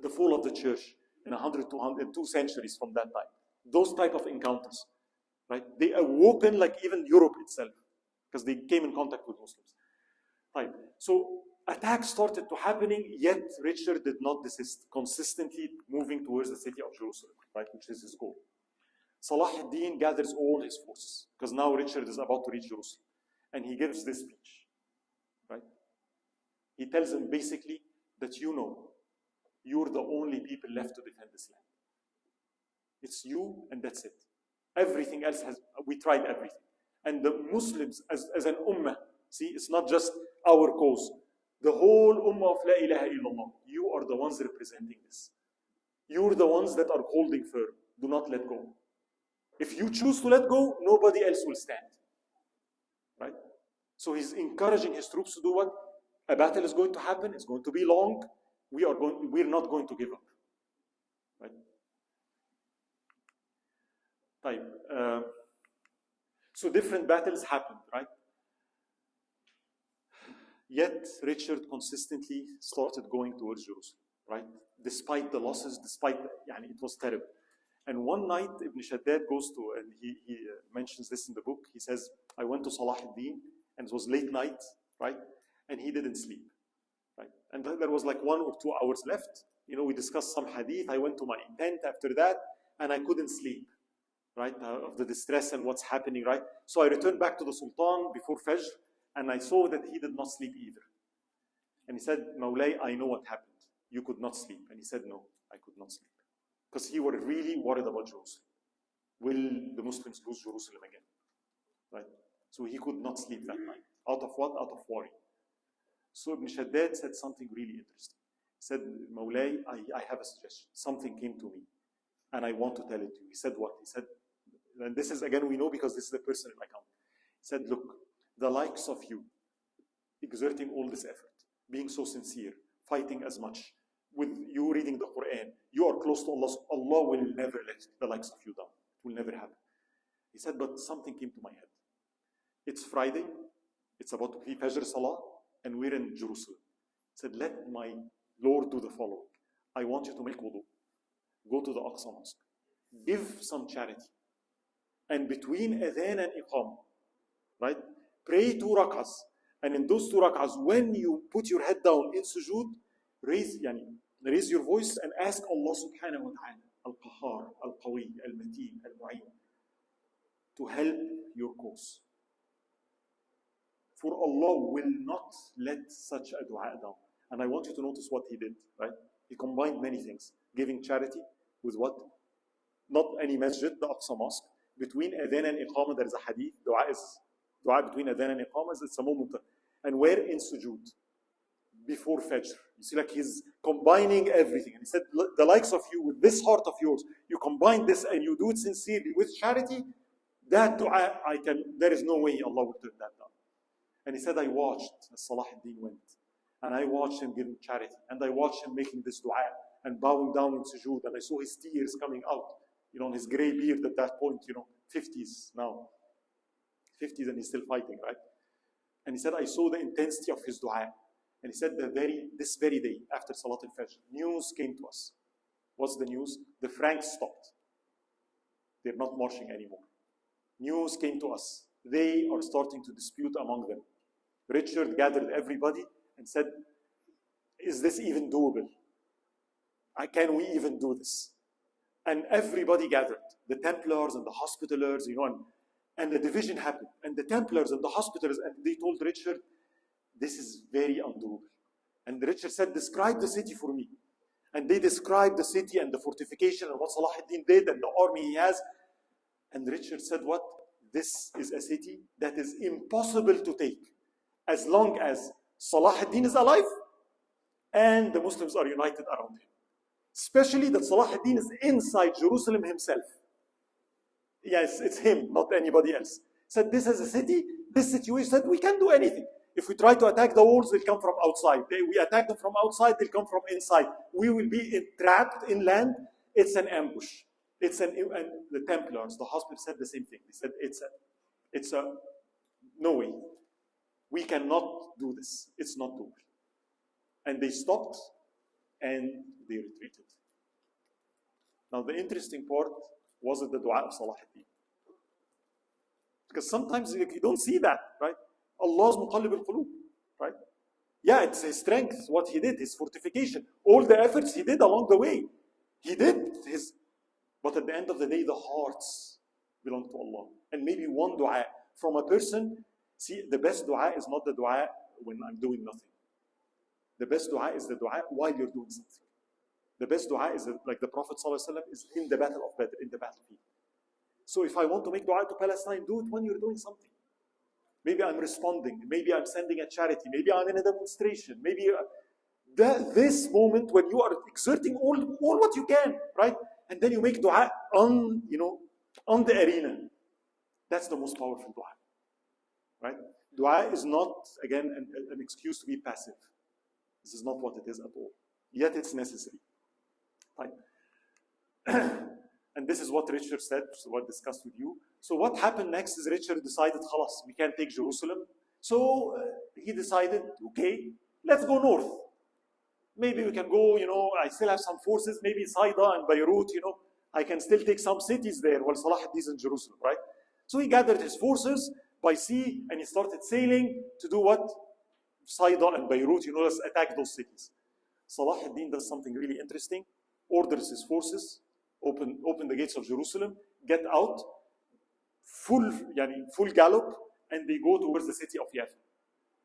the fall of the church in 100, 200, 2 centuries from that time. Those type of encounters, right? They awoken like even Europe itself, because they came in contact with Muslims. Right. So attacks started to happening, yet Richard did not desist, consistently moving towards the city of Jerusalem, right, which is his goal. Salahuddin gathers all his forces, because now Richard is about to reach Jerusalem. And he gives this speech, right? He tells them basically that you're the only people left to defend this land. It's you, and that's it. Everything else we tried everything. And the Muslims, as an ummah, see, it's not just our cause. The whole ummah of La ilaha illallah, you are the ones representing this. You're the ones that are holding firm. Do not let go. If you choose to let go, nobody else will stand. Right? So he's encouraging his troops to do what? A battle is going to happen. It's going to be long. We're not going to give up. Right? So different battles happened, right? Yet Richard consistently started going towards Jerusalem, right? Despite the losses, it was terrible. And one night, Ibn Shaddad goes to, and he mentions this in the book, he says, I went to Salahuddin, and it was late night, right? And he didn't sleep, right? And there was like 1 or 2 hours left. We discussed some hadith. I went to my tent after that, and I couldn't sleep, right? Of the distress and what's happening, right? So I returned back to the Sultan before Fajr, and I saw that he did not sleep either. And he said, Mawlay, I know what happened. You could not sleep. And he said, no, I could not sleep. Because he was really worried about Jerusalem. Will the Muslims lose Jerusalem again? Right? So he could not sleep that night. Out of what? Out of worry. So Ibn Shaddad said something really interesting. He said, Mawlay, I have a suggestion. Something came to me, and I want to tell it to you. He said what? He said, and this is, again, we know because this is the personal account. He said, look, the likes of you, exerting all this effort, being so sincere, fighting as much, with you reading the Quran, you are close to Allah. So Allah will never let the likes of you down. It will never happen. He said, but something came to my head. It's Friday. It's about to be Fajr Salah, and we're in Jerusalem. He said, let my Lord do the following. I want you to make wudu. Go to the Aqsa Mosque. Give some charity. And between adhan and iqam, right? Pray 2 rak'ahs. And in those 2 rak'ahs, when you put your head down in sujood, raise your voice and ask Allah subhanahu wa ta'ala, Al-Qahar, Al-Qawi, Al-Mateen, Al-Mu'in, to help your cause. For Allah will not let such a dua down. And I want you to notice what he did, right? He combined many things. Giving charity with what? Not any masjid, the Aqsa Mosque. Between adhan and iqamah, there is a hadith. Dua between adhan and iqamah, it's a moment. And where? In sujood. Before Fajr. You see, like he's combining everything. And he said, the likes of you, with this heart of yours, you combine this and you do it sincerely with charity, that dua, there is no way Allah will turn that down. And he said, I watched as Salahuddeen went. And I watched him giving charity. And I watched him making this dua and bowing down in sujood. And I saw his tears coming out. On his gray beard at that point, 50s now. 50s and he's still fighting, right? And he said, I saw the intensity of his dua. And he said, this very day, after Salat al-Fajr, news came to us. What's the news? The Franks stopped. They're not marching anymore. News came to us. They are starting to dispute among them. Richard gathered everybody and said, is this even doable? Can we even do this? And everybody gathered. The Templars and the Hospitallers, and the division happened. And the Templars and the Hospitallers, and they told Richard, this is very undoable. And Richard said, describe the city for me. And they described the city and the fortification and what Salahuddin did and the army he has. And Richard said, what? This is a city that is impossible to take as long as Salahuddin is alive and the Muslims are united around him. Especially that Salahuddin is inside Jerusalem himself. Yes, it's him, not anybody else. Said this is a city, this situation, said we can't do anything. If we try to attack the walls, they'll come from outside. We attack them from outside, they'll come from inside. We will be trapped inland. It's an ambush. And the Templars, the hospital said the same thing. They said it's a no way. We cannot do this. It's not doable. And they stopped and they retreated. Now the interesting part wasn't the dua of Salahuddin. Because sometimes you don't see that, right? Allah's muqallib al-qulub, right? Yeah, it's his strength, what he did, his fortification, all the efforts he did along the way. He did his, but at the end of the day, the hearts belong to Allah. And maybe one dua from a person, see, the best dua is not the dua when I'm doing nothing. The best dua is the dua while you're doing something. The best dua is like the Prophet ﷺ is in the battle of Badr, in the battlefield. So if I want to make dua to Palestine, do it when you're doing something. Maybe I'm responding. Maybe I'm sending a charity. Maybe I'm in a demonstration. Maybe this moment when you are exerting all what you can, right? And then you make dua on the arena. That's the most powerful dua, right? Dua is not, again, an excuse to be passive. This is not what it is at all. Yet it's necessary. Right? And this is what Richard said, what I discussed with you. So what happened next is Richard decided, khalas, we can't take Jerusalem. So he decided, okay, let's go north. Maybe we can go, I still have some forces, maybe Saida and Beirut, I can still take some cities there while Salahuddin is in Jerusalem, right? So he gathered his forces by sea and he started sailing to do what? Saida and Beirut, let's attack those cities. Salahuddin does something really interesting, orders his forces, open the gates of Jerusalem, get out, full gallop, and they go towards the city of Yafa,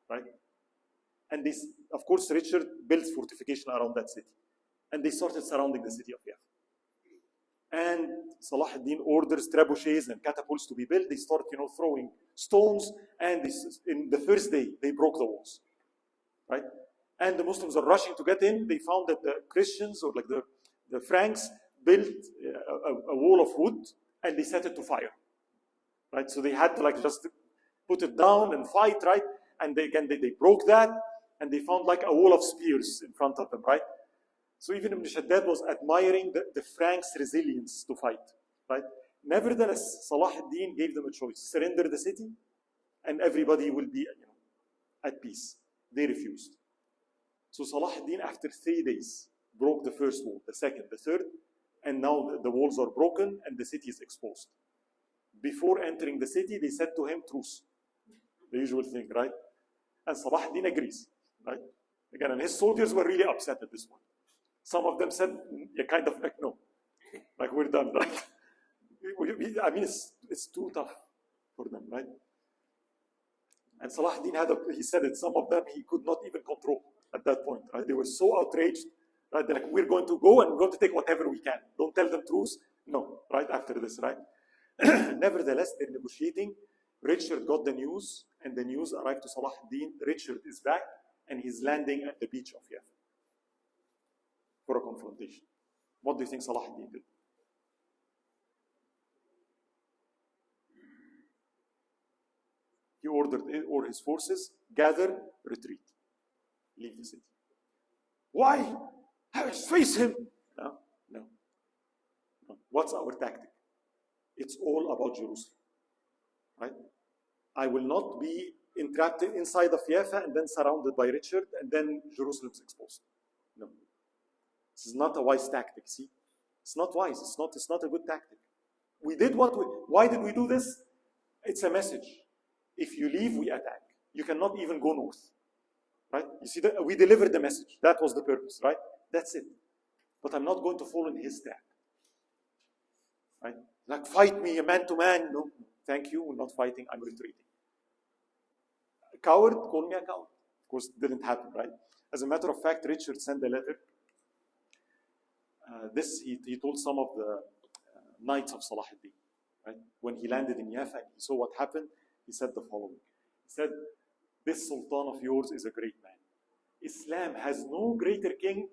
right? And this, of course, Richard built fortification around that city. And they started surrounding the city of Yafa. And Salahuddin orders trebuchets and catapults to be built. They start, throwing stones. And in the first day, they broke the walls, right? And the Muslims are rushing to get in. They found that the Christians, or like the Franks, built a wall of wood, and they set it to fire, right? So they had to just put it down and fight, right? And they broke that, and they found like a wall of spears in front of them, right? So even Ibn Shaddad was admiring the Franks' resilience to fight, right? Nevertheless, Salahuddin gave them a choice: surrender the city, and everybody will be, at peace. They refused. So Salahuddin, after 3 days, broke the first wall, the second, the third, and now the walls are broken and the city is exposed. Before entering the city, they said to him, truce. The usual thing, right? And Salahuddin agrees, right? Again, and his soldiers were really upset at this point. Some of them said, kind of like, no, like we're done, right? I mean, it's too tough for them, right? And Salahuddin he said it, some of them he could not even control at that point, right? They were so outraged, right? They're like, we're going to go and we're going to take whatever we can. Don't tell them truce. No, right after this, right? Nevertheless, they're negotiating. Richard got the news, and the news arrived to Salahuddin. Richard is back, and he's landing at the beach of Yafa for a confrontation. What do you think Salahuddin did? He ordered his forces, gather, retreat, leave the city. Why? Face him. No. What's our tactic? It's all about Jerusalem, right? I will not be entrapped inside of Yafa and then surrounded by Richard and then Jerusalem's exposed. No. This is not a wise tactic, see? It's not wise. It's not a good tactic. Why did we do this? It's a message. If you leave, we attack. You cannot even go north, right? You see, we delivered the message. That was the purpose, right? That's it. But I'm not going to fall in his trap, right? Like, fight me, man to man. No, thank you, we're not fighting, I'm retreating. A coward, call me a coward. Of course, it didn't happen, right? As a matter of fact, Richard sent a letter. He told some of the knights of Salahuddin, right? When he landed in Yafa and he saw what happened, he said the following. He said, this sultan of yours is a great man. Islam has no greater king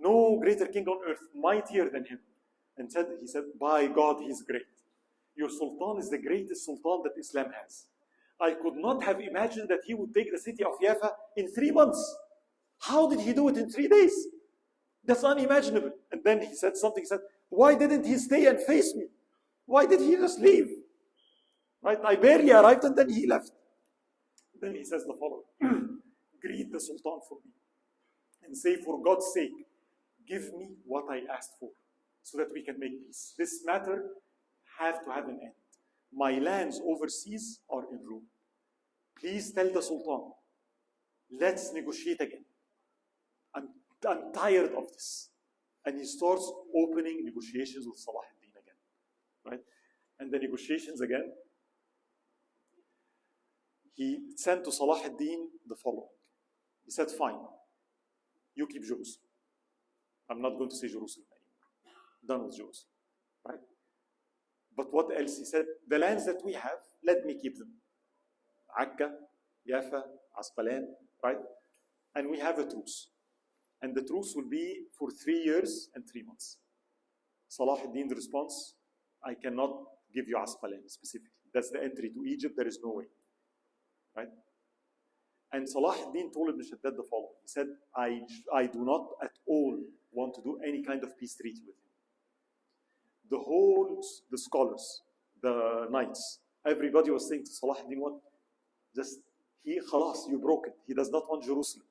on earth, mightier than him. And he said, by God, he's great. Your sultan is the greatest sultan that Islam has. I could not have imagined that he would take the city of Yafa in 3 months. How did he do it in 3 days? That's unimaginable. And then he said something, he said, why didn't he stay and face me? Why did he just leave? Right? I barely arrived and then he left. Then he says the following. Greet the sultan for me and say, for God's sake, give me what I asked for so that we can make peace. This matter have to have an end. My lands overseas are in ruin. Please tell the sultan, let's negotiate again. I'm tired of this. And he starts opening negotiations with Salahuddin again. Right? And the negotiations again, he sent to Salahuddin the following. He said, fine, you keep Jerusalem. I'm not going to say Jerusalem anymore. Done with Jerusalem. Right? But what else? He said, the lands that we have, let me keep them. Akka, Yafa, Asqalan, right? And we have a truce. And the truce will be for 3 years and 3 months. Salahuddin's response, I cannot give you Asqalan specifically. That's the entry to Egypt, there is no way. Right? And Salahuddin told Ibn Shaddad the following. He said, I do not at all want to do any kind of peace treaty with him. The scholars, the knights, everybody was saying to Salahuddin, what? Just, khalas, you broke it. He does not want Jerusalem.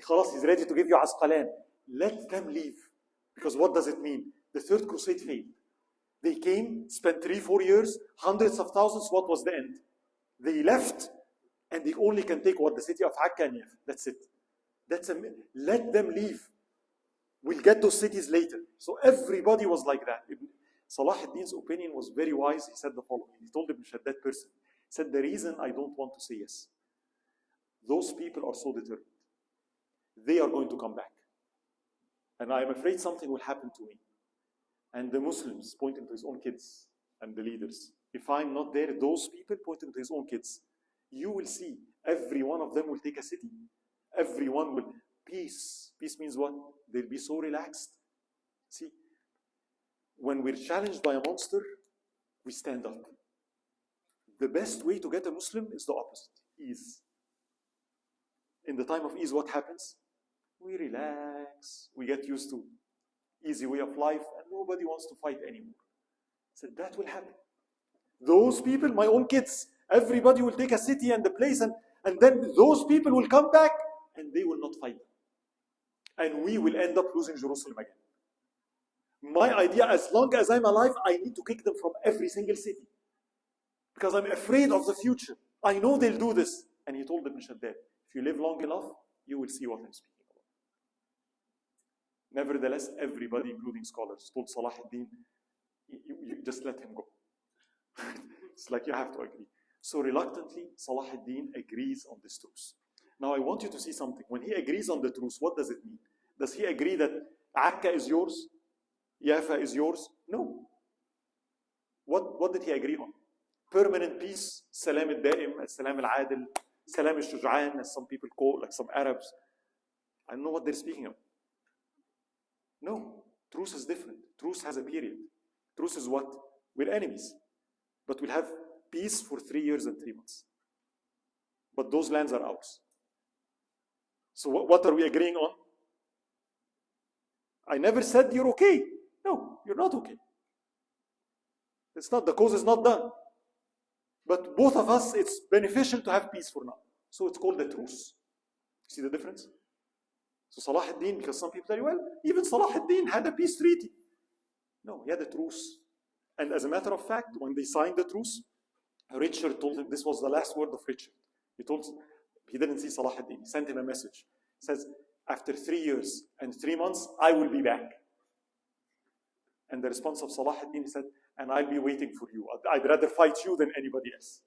Khalas, he's ready to give you Asqalan. Let them leave. Because what does it mean? The Third Crusade failed. They came, spent 3-4 years, hundreds of thousands. What was the end? They left, and they only can take what? The city of Akka and Yaf. That's it. Let them leave. We'll get those cities later. So everybody was like that. Salahuddin's opinion was very wise. He said the following. He told Ibn Shaddad person, he said, the reason I don't want to say yes, those people are so determined. They are going to come back. And I am afraid something will happen to me. And the Muslims, pointing to his own kids and the leaders, if I'm not there, those people, pointing to his own kids, you will see, every one of them will take a city. Everyone will, peace. Peace means what? They'll be so relaxed. See, when we're challenged by a monster, we stand up. The best way to get a Muslim is the opposite, ease. In the time of ease, what happens? We relax, we get used to easy way of life, and nobody wants to fight anymore. I said, that will happen. Those people, my own kids, everybody will take a city and a place, and then those people will come back, and they will not fight. And we will end up losing Jerusalem again. My idea, as long as I'm alive, I need to kick them from every single city. Because I'm afraid of the future. I know they'll do this. And he told Ibn Shaddad, if you live long enough, you will see what I'm speaking about. Nevertheless, everybody, including scholars, told Salahuddin, you just let him go. It's like you have to agree. So reluctantly, Salahuddin agrees on this truce. Now I want you to see something. When he agrees on the truce, what does it mean? Does he agree that Akka is yours? Yafa is yours? No. What did he agree on? Permanent peace, salam al-da'im, salam al-adil, salam al-shuj'an, as some people call, like some Arabs. I don't know what they're speaking of. No. Truce is different. Truce has a period. Truce is what? We're enemies. But we'll have peace for 3 years and 3 months. But those lands are ours. So what are we agreeing on? I never said you're okay. No, you're not okay. It's not, the cause is not done. But both of us, it's beneficial to have peace for now. So it's called a truce. See the difference? So Salahuddin, because some people tell you, well, even Salahuddin had a peace treaty. No, he had a truce. And as a matter of fact, when they signed the truce, Richard told him, this was the last word of Richard. He didn't see Salahuddin. He sent him a message. He says, after 3 years and 3 months, I will be back. And the response of Salahuddin, he said, and I'll be waiting for you. I'd rather fight you than anybody else.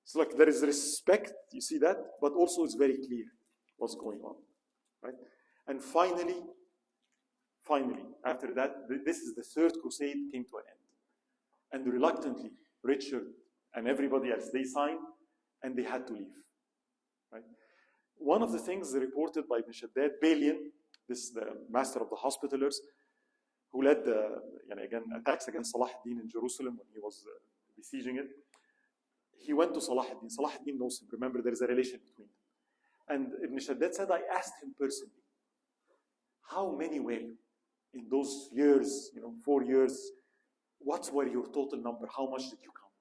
So like there is respect, you see that? But also it's very clear what's going on. Right? And finally, after that, this is the third crusade came to an end. And reluctantly, Richard and everybody else, they signed and they had to leave. Right? One of the things reported by Ibn Shaddad, Balian, the master of the Hospitallers, who led attacks against Salahuddin in Jerusalem when he was besieging it. He went to Salahuddin. Salahuddin knows him. Remember, there is a relation between them. And Ibn Shaddad said, I asked him personally, how many were you in those years, 4 years? What were your total number? How much did you count?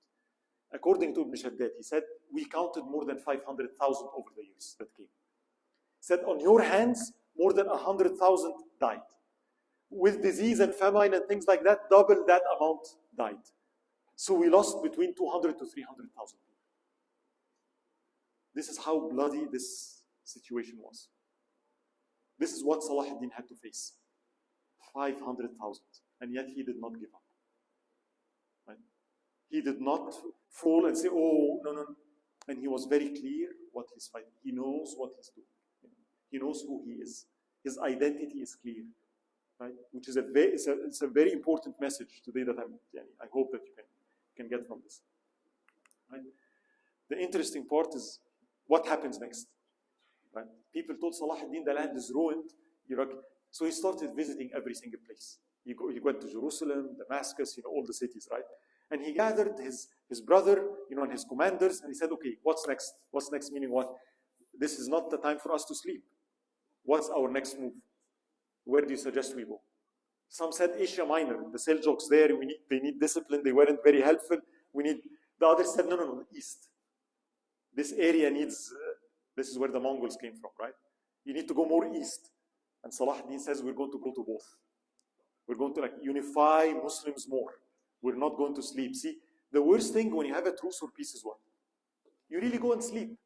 According to Ibn Shaddad, he said, we counted more than 500,000 over the years that came. He said, on your hands, more than 100,000 died. With disease and famine and things like that, double that amount died. So we lost between 200 to 300,000 people. This is how bloody this situation was. This is what Salahuddin had to face. 500,000. And yet he did not give up. Right? He did not fall and say, oh, no. And he was very clear what he's fighting. He knows what he's doing. He knows who he is. His identity is clear. Right? Which is it's a very important message today that I hope that you can get from this. Right? The interesting part is what happens next. Right? People told Salahuddin the land is ruined. So he started visiting every single place. He went to Jerusalem, Damascus, all the cities, right? And he gathered his brother, and his commanders, and he said, okay, what's next? What's next? Meaning what? This is not the time for us to sleep. What's our next move? Where do you suggest we go? Some said Asia Minor, the Seljuks there, they need discipline, they weren't very helpful. The others said, no, east. This area needs, this is where the Mongols came from, right? You need to go more east. And Salahuddin says, we're going to go to both. We're going to unify Muslims more. We're not going to sleep. See, the worst thing when you have a truce or peace is what? You really go and sleep.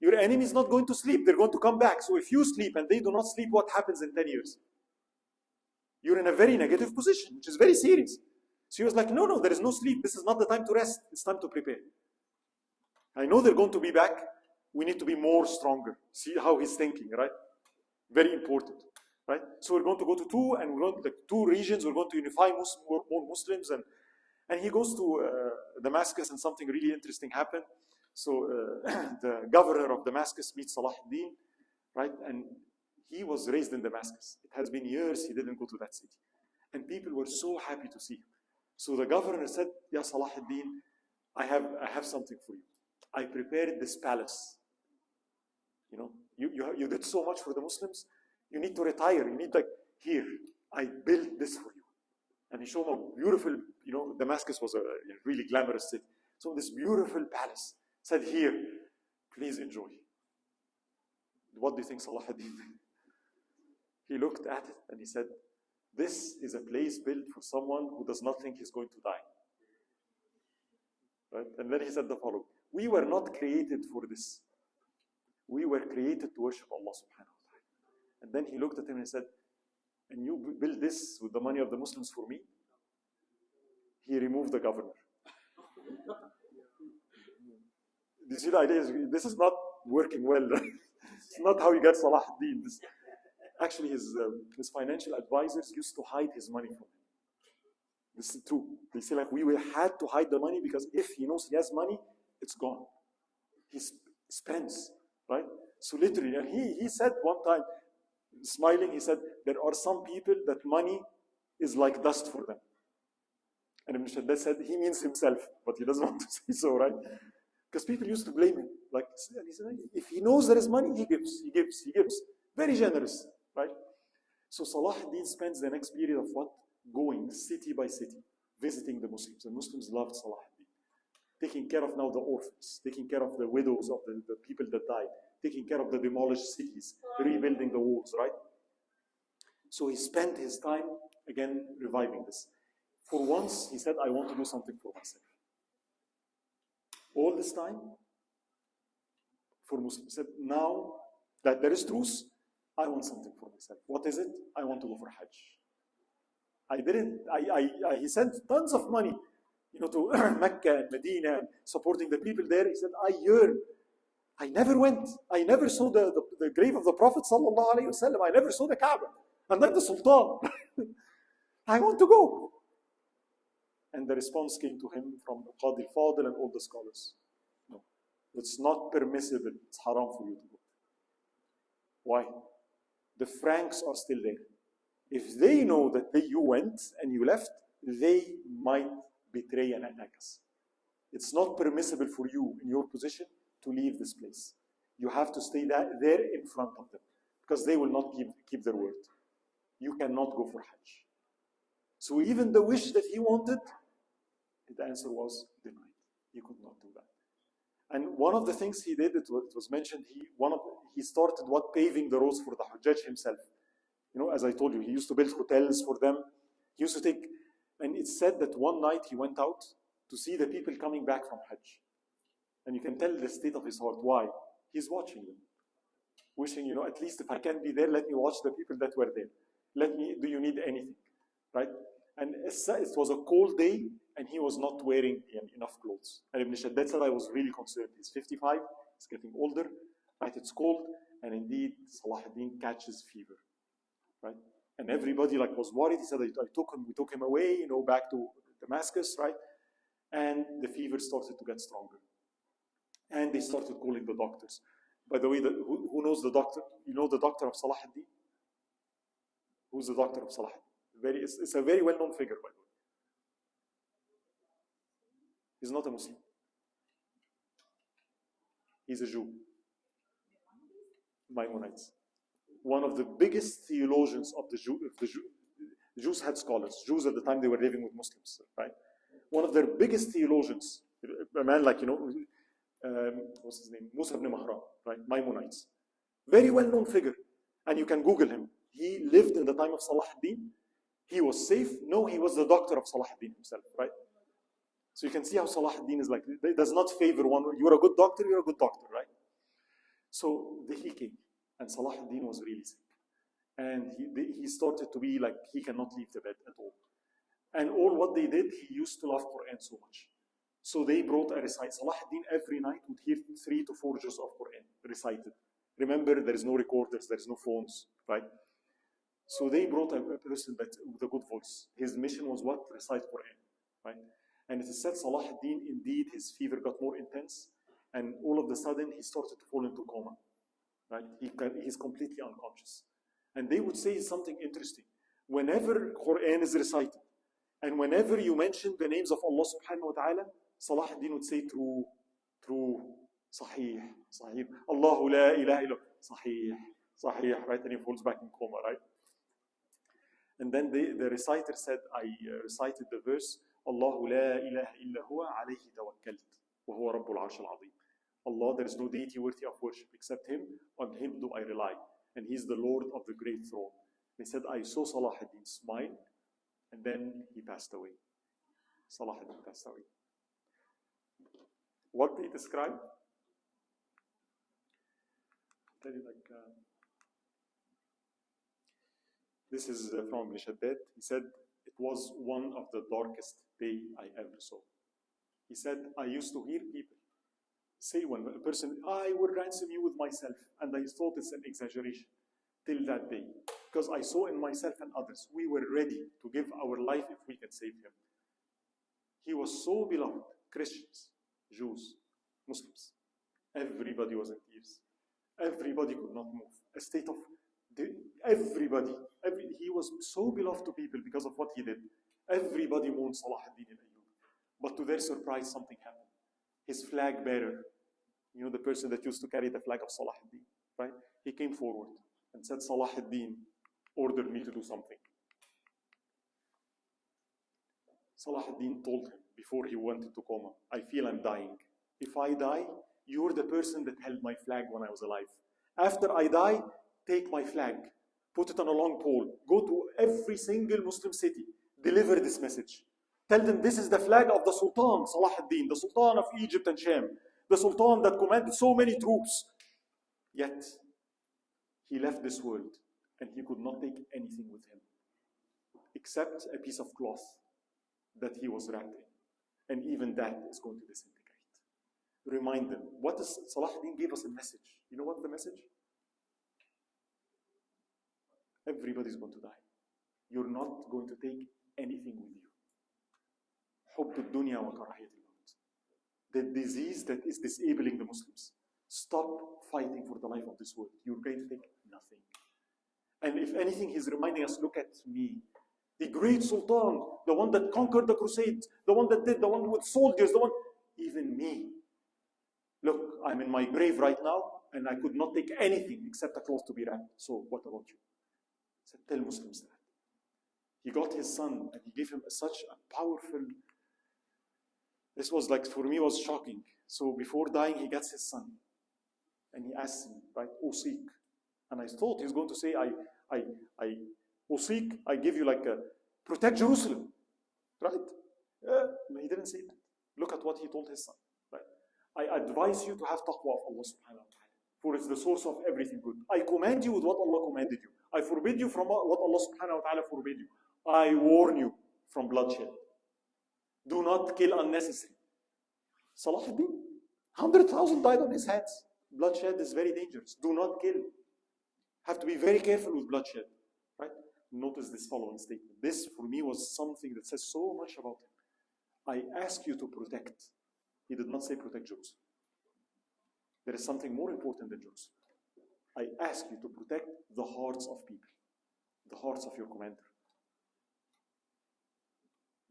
Your enemy is not going to sleep. They're going to come back. So if you sleep and they do not sleep, what happens in 10 years? You're in a very negative position, which is very serious. So he was like, no, there is no sleep. This is not the time to rest. It's time to prepare. I know they're going to be back. We need to be more stronger. See how he's thinking, right? Very important, right? So we're going to go to two regions. We're going to unify more Muslims. And he goes to Damascus, and something really interesting happened. So the governor of Damascus meets Salahuddin, right? And he was raised in Damascus. It has been years he didn't go to that city. And people were so happy to see him. So the governor said, Ya Salahuddin, I have something for you. I prepared this palace, You did so much for the Muslims. You need to retire. You need, like, here, I built this for you. And he showed him a beautiful, Damascus was a really glamorous city. So this beautiful palace. Said, here, please enjoy. What do you think Salahuddin did? He looked at it and he said, this is a place built for someone who does not think he's going to die. Right? And then he said the following: we were not created for this. We were created to worship Allah subhanahu wa ta'ala. And then he looked at him and he said, and you build this with the money of the Muslims for me? He removed the governor. You see the idea? This is not working well. It's not how you get Salahuddin. Actually, his financial advisors used to hide his money from him. This is true. They say, like, we had to hide the money because if he knows he has money, it's gone. He spends, right? So literally, and he said one time, smiling, he said, there are some people that money is like dust for them. And Ibn Shaddad said, he means himself, but he doesn't want to say so, right? Because people used to blame him. Like, and he said, if he knows there is money, he gives. Very generous, right? So Salahuddin spends the next period of what? Going city by city, visiting the Muslims. The Muslims loved Salahuddin. Taking care of now the orphans, taking care of the widows of the people that died, taking care of the demolished cities, rebuilding the walls, right? So he spent his time, again, reviving this. For once, he said, I want to do something for myself. All this time, for Muslims. He said, now that there is truth, I want something for myself. What is it? I want to go for Hajj. He sent tons of money, to Mecca and Medina, and supporting the people there. He said, I yearn. I never went. I never saw the grave of the Prophet sallallahu alaihi wasallam. I never saw the Kaaba. I'm not the Sultan. I want to go. And the response came to him from Qadi al-Fadil and all the scholars. No, it's not permissible. It's haram for you to go. Why? The Franks are still there. If they know that you went and you left, they might betray and attack us. It's not permissible for you in your position to leave this place. You have to stay there in front of them because they will not keep their word. You cannot go for Hajj. So even the wish that he wanted, the answer was denied. He could not do that. And one of the things he did, it was mentioned, he started paving the roads for the Hujjaj himself. As I told you, he used to build hotels for them. He used to take, and it's said that one night he went out to see the people coming back from Hajj. And you can tell the state of his heart. Why? He's watching them. Wishing, at least if I can be there, let me watch the people that were there. Do you need anything? Right? And it was a cold day, and he was not wearing enough clothes. And Ibn Shaddad said, I was really concerned. He's 55, he's getting older, right? It's cold, and indeed, Salahuddin catches fever, right? And everybody was worried. He said, we took him away, back to Damascus, right? And the fever started to get stronger. And they started calling the doctors. By the way, who knows the doctor? You know the doctor of Salahuddin? Who's the doctor of Salahuddin? It's a very well-known figure, by the way. He's not a Muslim. He's a Jew. Maimonides. One of the biggest theologians of the Jews had scholars. Jews at the time, they were living with Muslims, right? One of their biggest theologians, a man like, what's his name? Musa ibn Mahran, right? Maimonides. Very well-known figure. And you can Google him. He lived in the time of Salahuddin. He was safe. No, he was the doctor of Salahuddin himself, right? So you can see how Salahuddin is like, he does not favor one. You're a good doctor, right? So he came, and Salahuddin was really sick. And he started to be like, he cannot leave the bed at all. And all what they did, he used to love Quran so much. So they brought a recite. Salahuddin every night would hear 3 to 4 juz of Quran recited. Remember, there is no recorders, there is no phones, right? So they brought a person with a good voice. His mission was what? Recite Quran, right? And it is said Salahuddin, indeed, his fever got more intense, and all of a sudden, he started to fall into coma, right? He's completely unconscious. And they would say something interesting. Whenever Quran is recited, and whenever you mention the names of Allah subhanahu wa ta'ala, Salahuddin would say, true, true, Sahih, Sahih. Allahu la ilaha illa. Sahih, Sahih, right? And he falls back in coma, right? And then the reciter said, I recited the verse, Allahu la ilaha illa huwa alayhi tawakkalt, wa huwa rabbul arsh al-azim. Allah, there is no deity worthy of worship except Him, on Him do I rely. And He's the Lord of the great throne. He said, I saw Salahuddin smile, and then he passed away. Salahuddin passed away. What they describe? I'll tell you this is from Ibn Shaddad. He said, it was one of the darkest day I ever saw. He said, I used to hear people say when a person, I will ransom you with myself, and I thought it's an exaggeration till that day. Because I saw in myself and others, we were ready to give our life if we can save him. He was so beloved. Christians, Jews, Muslims, everybody was in tears. Everybody could not move. A state of everybody. He was so beloved to people because of what he did. Everybody mourned Salahuddin in Ayubi. But to their surprise, something happened. His flag bearer, you know, the person that used to carry the flag of Salahuddin, right? He came forward and said, Salahuddin ordered me to do something. Salahuddin told him before he went into coma, I feel I'm dying. If I die, you're the person that held my flag when I was alive. After I die, take my flag, put it on a long pole, go to every single Muslim city, deliver this message. Tell them this is the flag of the Sultan, Salahuddin, the Sultan of Egypt and Sham, the Sultan that commanded so many troops. Yet, he left this world and he could not take anything with him except a piece of cloth that he was wrapped in. And even that is going to disintegrate. Remind them. What is Salahuddin gave us a message. You know what's the message? Everybody's going to die. You're not going to take anything with you. حب الدنيا وكراهية الموت. The disease that is disabling the Muslims. Stop fighting for the life of this world. You're going to take nothing. And if anything, he's reminding us, look at me. The great Sultan, the one that conquered the crusades, the one that did, the one with soldiers, the one, even me. Look, I'm in my grave right now, and I could not take anything except a cloth to be wrapped. So what about you? He said, tell Muslims that. He got his son, and he gave him such a powerful, this was like, for me, was shocking. So before dying, he gets his son. And he asks him, right, Usik. And I thought he was going to say, Usik, I give you like a, protect Jerusalem. Right? No, he didn't say that. Look at what he told his son. Right? I advise you to have taqwa of Allah subhanahu wa ta'ala. For it's the source of everything good. I command you with what Allah commanded you. I forbid you from what Allah subhanahu wa ta'ala forbid you. I warn you from bloodshed. Do not kill unnecessary. Salahuddin, 100,000 died on his hands. Bloodshed is very dangerous. Do not kill. Have to be very careful with bloodshed. Right? Notice this following statement. This, for me, was something that says so much about him. I ask you to protect. He did not say protect Jerusalem. There is something more important than Jerusalem. I ask you to protect the hearts of people. The hearts of your commander.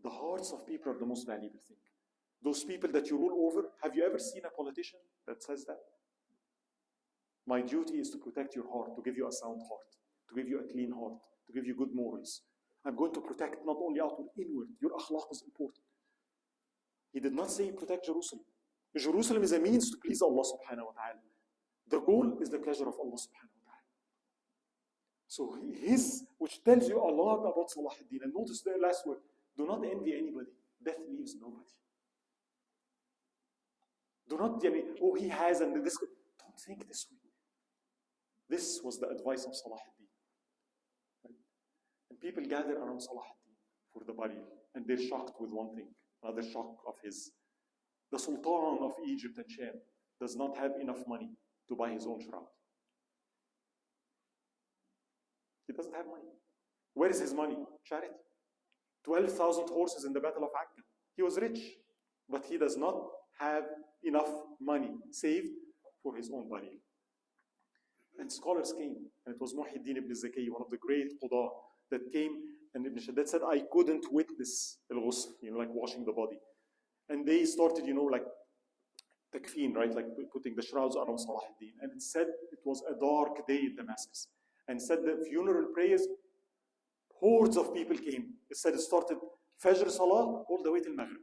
The hearts of people are the most valuable thing. Those people that you rule over, have you ever seen a politician that says that? My duty is to protect your heart, to give you a sound heart, to give you a clean heart, to give you good morals. I'm going to protect not only outward, inward. Your akhlaq is important. He did not say protect Jerusalem. Jerusalem is a means to please Allah subhanahu wa ta'ala. The goal is the pleasure of Allah subhanahu wa ta'ala. So his, which tells you a lot about Salahuddin. And notice the last word. Do not envy anybody. Death leaves nobody. Do not, oh, he has, and this. Don't think this way. This was the advice of Salahuddin. Right? And people gather around Salahuddin for the burial, and they're shocked with one thing. Another shock of his. The Sultan of Egypt and Sham does not have enough money to buy his own shroud. He doesn't have money. Where is his money? Charity. 12,000 horses in the Battle of Akka. He was rich, but he does not have enough money saved for his own burial. And scholars came, and it was Muhyiddin ibn Zaki, one of the great Qudah, that came, and Ibn Shaddad said, I couldn't witness al-ghusl, like washing the body. And they started, like takfeen, right? Like putting the shrouds around Salahuddin. And it said it was a dark day in Damascus. And said the funeral prayers, hordes of people came. It said it started Fajr Salah all the way till Maghrib.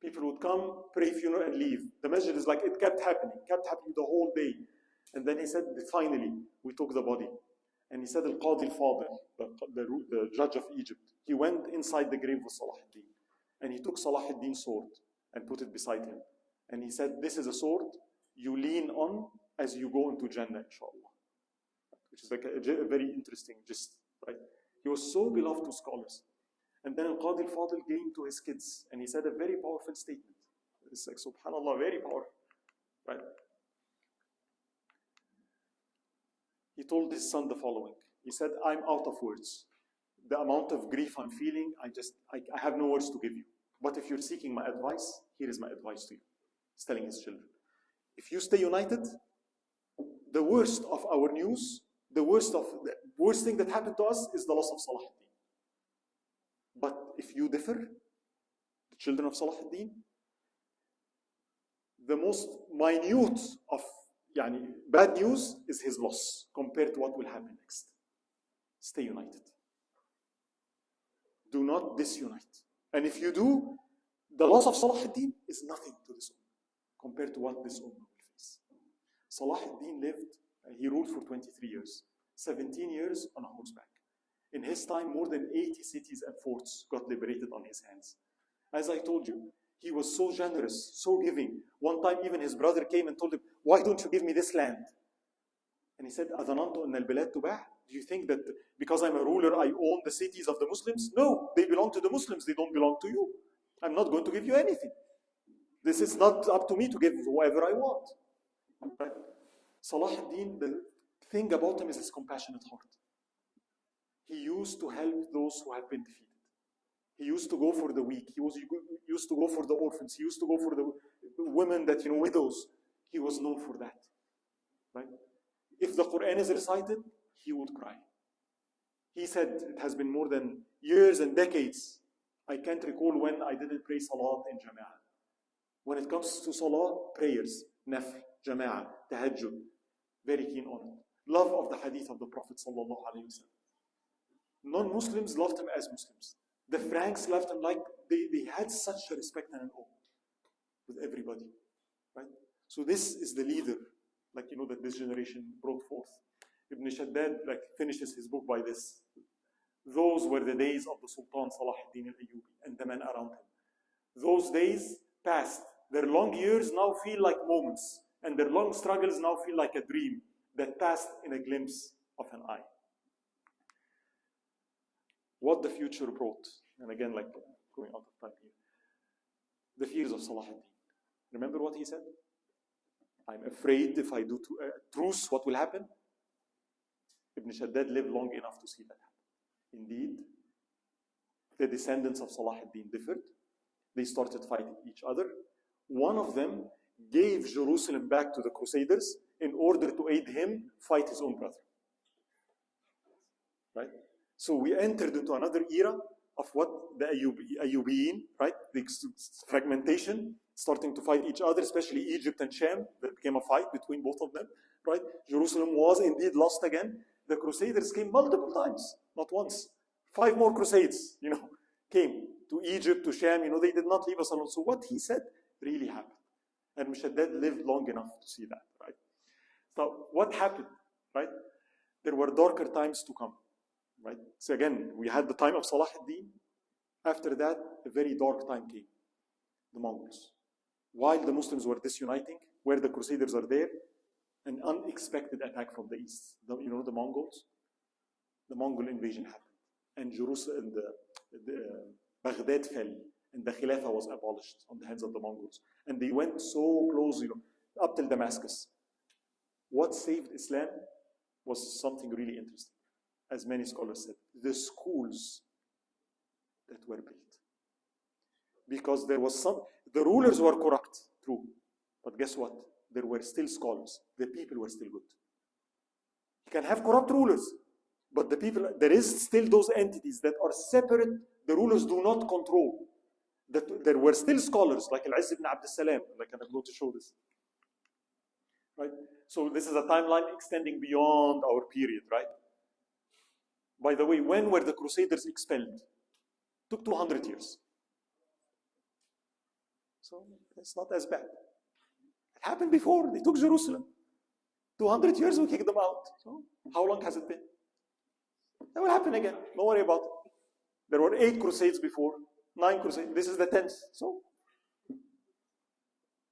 People would come, pray funeral, and leave. The masjid is like, it kept happening the whole day. And then he said, finally, we took the body. And he said, Al-Qadi al-Fadil, the judge of Egypt, he went inside the grave with Salahuddin. And he took Salahuddin's sword and put it beside him. And he said, this is a sword you lean on as you go into Jannah, inshallah. Which is like a very interesting gist, right? He was so beloved to scholars. And then Al-Qadi al-Fadil came to his kids and he said a very powerful statement. It's like, subhanAllah, very powerful, right? He told his son the following. He said, I'm out of words. The amount of grief I'm feeling, I have no words to give you. But if you're seeking my advice, here is my advice to you. He's telling his children. If you stay united, the worst of our news, the worst thing that happened to us is the loss of Salahuddin. But if you differ, the children of Salahuddin, the most minute of bad news is his loss compared to what will happen next. Stay united. Do not disunite. And if you do, the loss of Salahuddin is nothing to this ummah compared to what this ummah will face. Salahuddin lived, he ruled for 23 years, 17 years on a horseback. In his time, more than 80 cities and forts got liberated on his hands. As I told you, he was so generous, so giving. One time even his brother came and told him, why don't you give me this land? And he said, أَظَنَنْتُ أَنَّ الْبِلَادُ تُبَاعُ. Do you think that because I'm a ruler, I own the cities of the Muslims? No, they belong to the Muslims. They don't belong to you. I'm not going to give you anything. This is not up to me to give whoever I want. Right? Salahuddin, the thing about him is his compassionate heart. He used to help those who have been defeated. He used to go for the weak. He used to go for the orphans. He used to go for the women that, widows. He was known for that. Right? If the Quran is recited, he would cry. He said, it has been more than years and decades. I can't recall when I didn't pray Salat in Jama'ah. When it comes to Salah, prayers, Nafl, Jama'ah, Tahajjud, very keen on it. Love of the hadith of the Prophet sallallahu alaihi wasallam. Non-Muslims loved him as Muslims. The Franks loved him like they had such a respect and an awe with everybody. Right? So this is the leader, that this generation brought forth. Ibn Shaddad finishes his book by this. Those were the days of the Sultan Salahuddin al-Ayubi and the men around him. Those days passed. Their long years now feel like moments, and their long struggles now feel like a dream that passed in a glimpse of an eye. What the future brought, and again, going out of time here, the fears of Salahuddin. Remember what he said? I'm afraid if I do truce, what will happen? Ibn Shaddad lived long enough to see that happen. Indeed, the descendants of Salahuddin differed. They started fighting each other. One of them gave Jerusalem back to the Crusaders in order to aid him fight his own brother. Right? So we entered into another era of what the Ayubiyin, right? The fragmentation, starting to fight each other, especially Egypt and Sham. There became a fight between both of them, right? Jerusalem was indeed lost again. The Crusaders came multiple times, not once. 5 more Crusades, came to Egypt, to Sham. They did not leave us alone. So what he said really happened. And Mushaddad lived long enough to see that, right? So what happened, right? There were darker times to come. Right? So again, we had the time of Salahuddin. After that, a very dark time came. The Mongols. While the Muslims were disuniting, where the Crusaders are there, an unexpected attack from the east. The Mongols. The Mongol invasion happened. And Jerusalem, Baghdad fell. And the Khilafah was abolished on the hands of the Mongols. And they went so close, up till Damascus. What saved Islam was something really interesting. As many scholars said, the schools that were built. Because there was the rulers were corrupt, true. But guess what? There were still scholars. The people were still good. You can have corrupt rulers, but the people, there is still those entities that are separate. The rulers do not control. There were still scholars, like Al-Izz ibn Abd al-Salam, like I'm going to show this. right? So this is a timeline extending beyond our period, right? By the way, when were the Crusaders expelled? Took 200 years. So it's not as bad. It happened before. They took Jerusalem. 200 years, we kicked them out. So how long has it been? That will happen again. Don't worry about it. There were 8 crusades before, 9 crusades. This is the 10th. So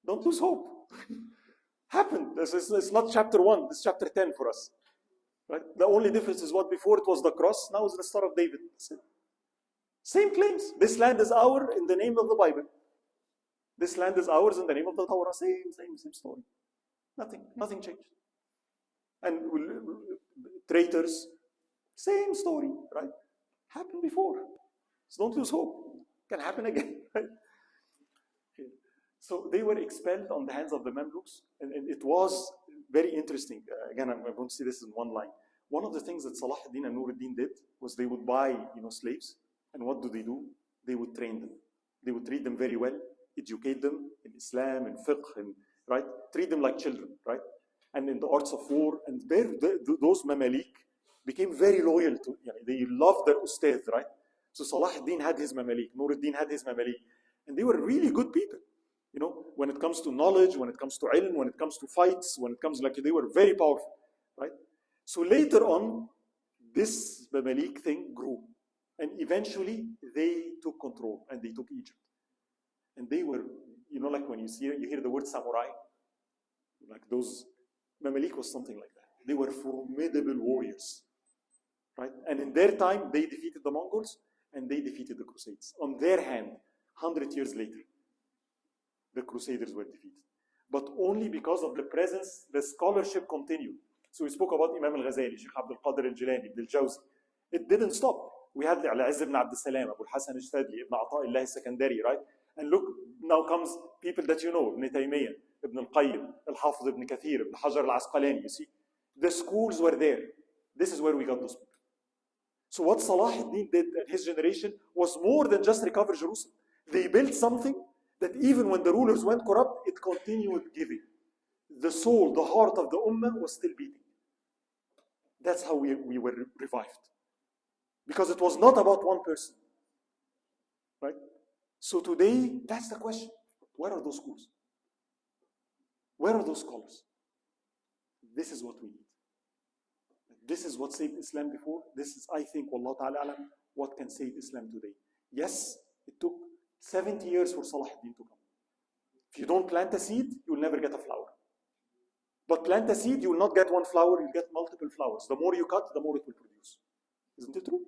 don't lose hope. Happened. It's not chapter 1. This is chapter 10 for us. Right? The only difference is what before it was the cross, now it's the Star of David. That's it. Same claims. This land is ours in the name of the Bible. This land is ours in the name of the Torah. Same story. Nothing changed. And traitors, same story, right? Happened before. So don't lose hope. Can happen again, right? Okay. So they were expelled on the hands of the Mamluks, and it was very interesting. Again, I'm going to see this in one line. One of the things that Salahuddeen and Nuruddin did was they would buy, slaves, and what do? They would train them. They would treat them very well, educate them in Islam, in fiqh, and right, treat them like children, right, and in the arts of war. And those Mamalik became very loyal to. They loved their Ustadh, right? So Salahuddin had his Mamalik, Nuruddin had his Mamalik, and they were really good people. When it comes to knowledge, when it comes to ilm, when it comes to fights, when it comes they were very powerful, right? So later on, this Mamalik thing grew. And eventually, they took control and they took Egypt. And they were, like when you hear the word samurai, like those, Mamalik was something like that. They were formidable warriors, right? And in their time, they defeated the Mongols and they defeated the Crusades. On their hand, 100 years later, the Crusaders were defeated. But only because of the presence, the scholarship continued. So we spoke about Imam al-Ghazali, Sheikh Abdul Qadir al-Jilani, Ibn al-Jawzi. It didn't stop. We had Al-Izz ibn Abd al-Salam, Abu al-Hasan al-Shadli, Ibn Ata'illah al-Sakandari, right? And look, now comes people that you know, Ibn Taymiyyah, Ibn al-Qayyim, Al-Hafiz ibn Kathir, Ibn Hajar al-Asqalani, you see. The schools were there. This is where we got those people. So what Salahuddin did and his generation was more than just recover Jerusalem. They built something that even when the rulers went corrupt, it continued giving. The soul, the heart of the ummah was still beating. That's how we were revived. Because it was not about one person. Right? So today, that's the question. Where are those schools? Where are those scholars? This is what we need. This is what saved Islam before. This is, I think, Wallahu ta'ala alam, what can save Islam today. Yes, it took 70 years for Salahuddin to come. If you don't plant a seed, you will never get a flower. But plant a seed, you will not get one flower, you'll get multiple flowers. The more you cut, the more it will produce. Isn't it true?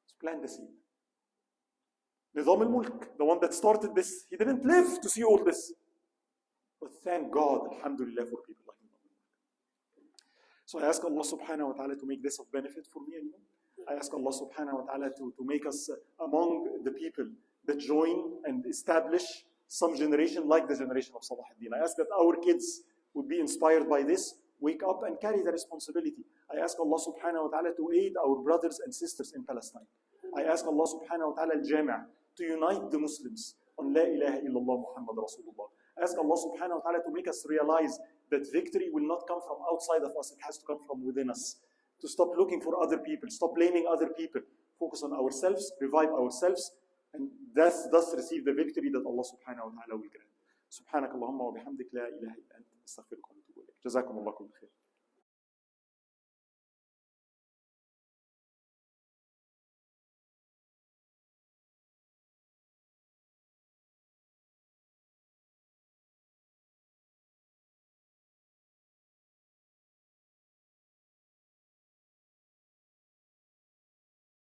So plant the seed. Nizam al-Mulk, the one that started this, he didn't live to see all this. But thank God, alhamdulillah, for people like him. So I ask Allah subhanahu wa ta'ala to make this of benefit for me and you. I ask Allah subhanahu wa ta'ala to make us among the people that join and establish some generation like the generation of Salahuddin. I ask that our kids would be inspired by this, wake up and carry the responsibility. I ask Allah subhanahu wa ta'ala to aid our brothers and sisters in Palestine. I ask Allah subhanahu wa ta'ala al-Jami' to unite the Muslims on La ilaha illallah Muhammad Rasulullah. I ask Allah subhanahu wa ta'ala to make us realize that victory will not come from outside of us, it has to come from within us. To stop looking for other people, stop blaming other people, focus on ourselves, revive ourselves, and thus receive the victory that Allah subhanahu wa ta'ala will grant. سبحانك اللهم وبحمدك لا إله إلا أنت أستغفرك وأتوب إليك. جزاكم الله كل خير.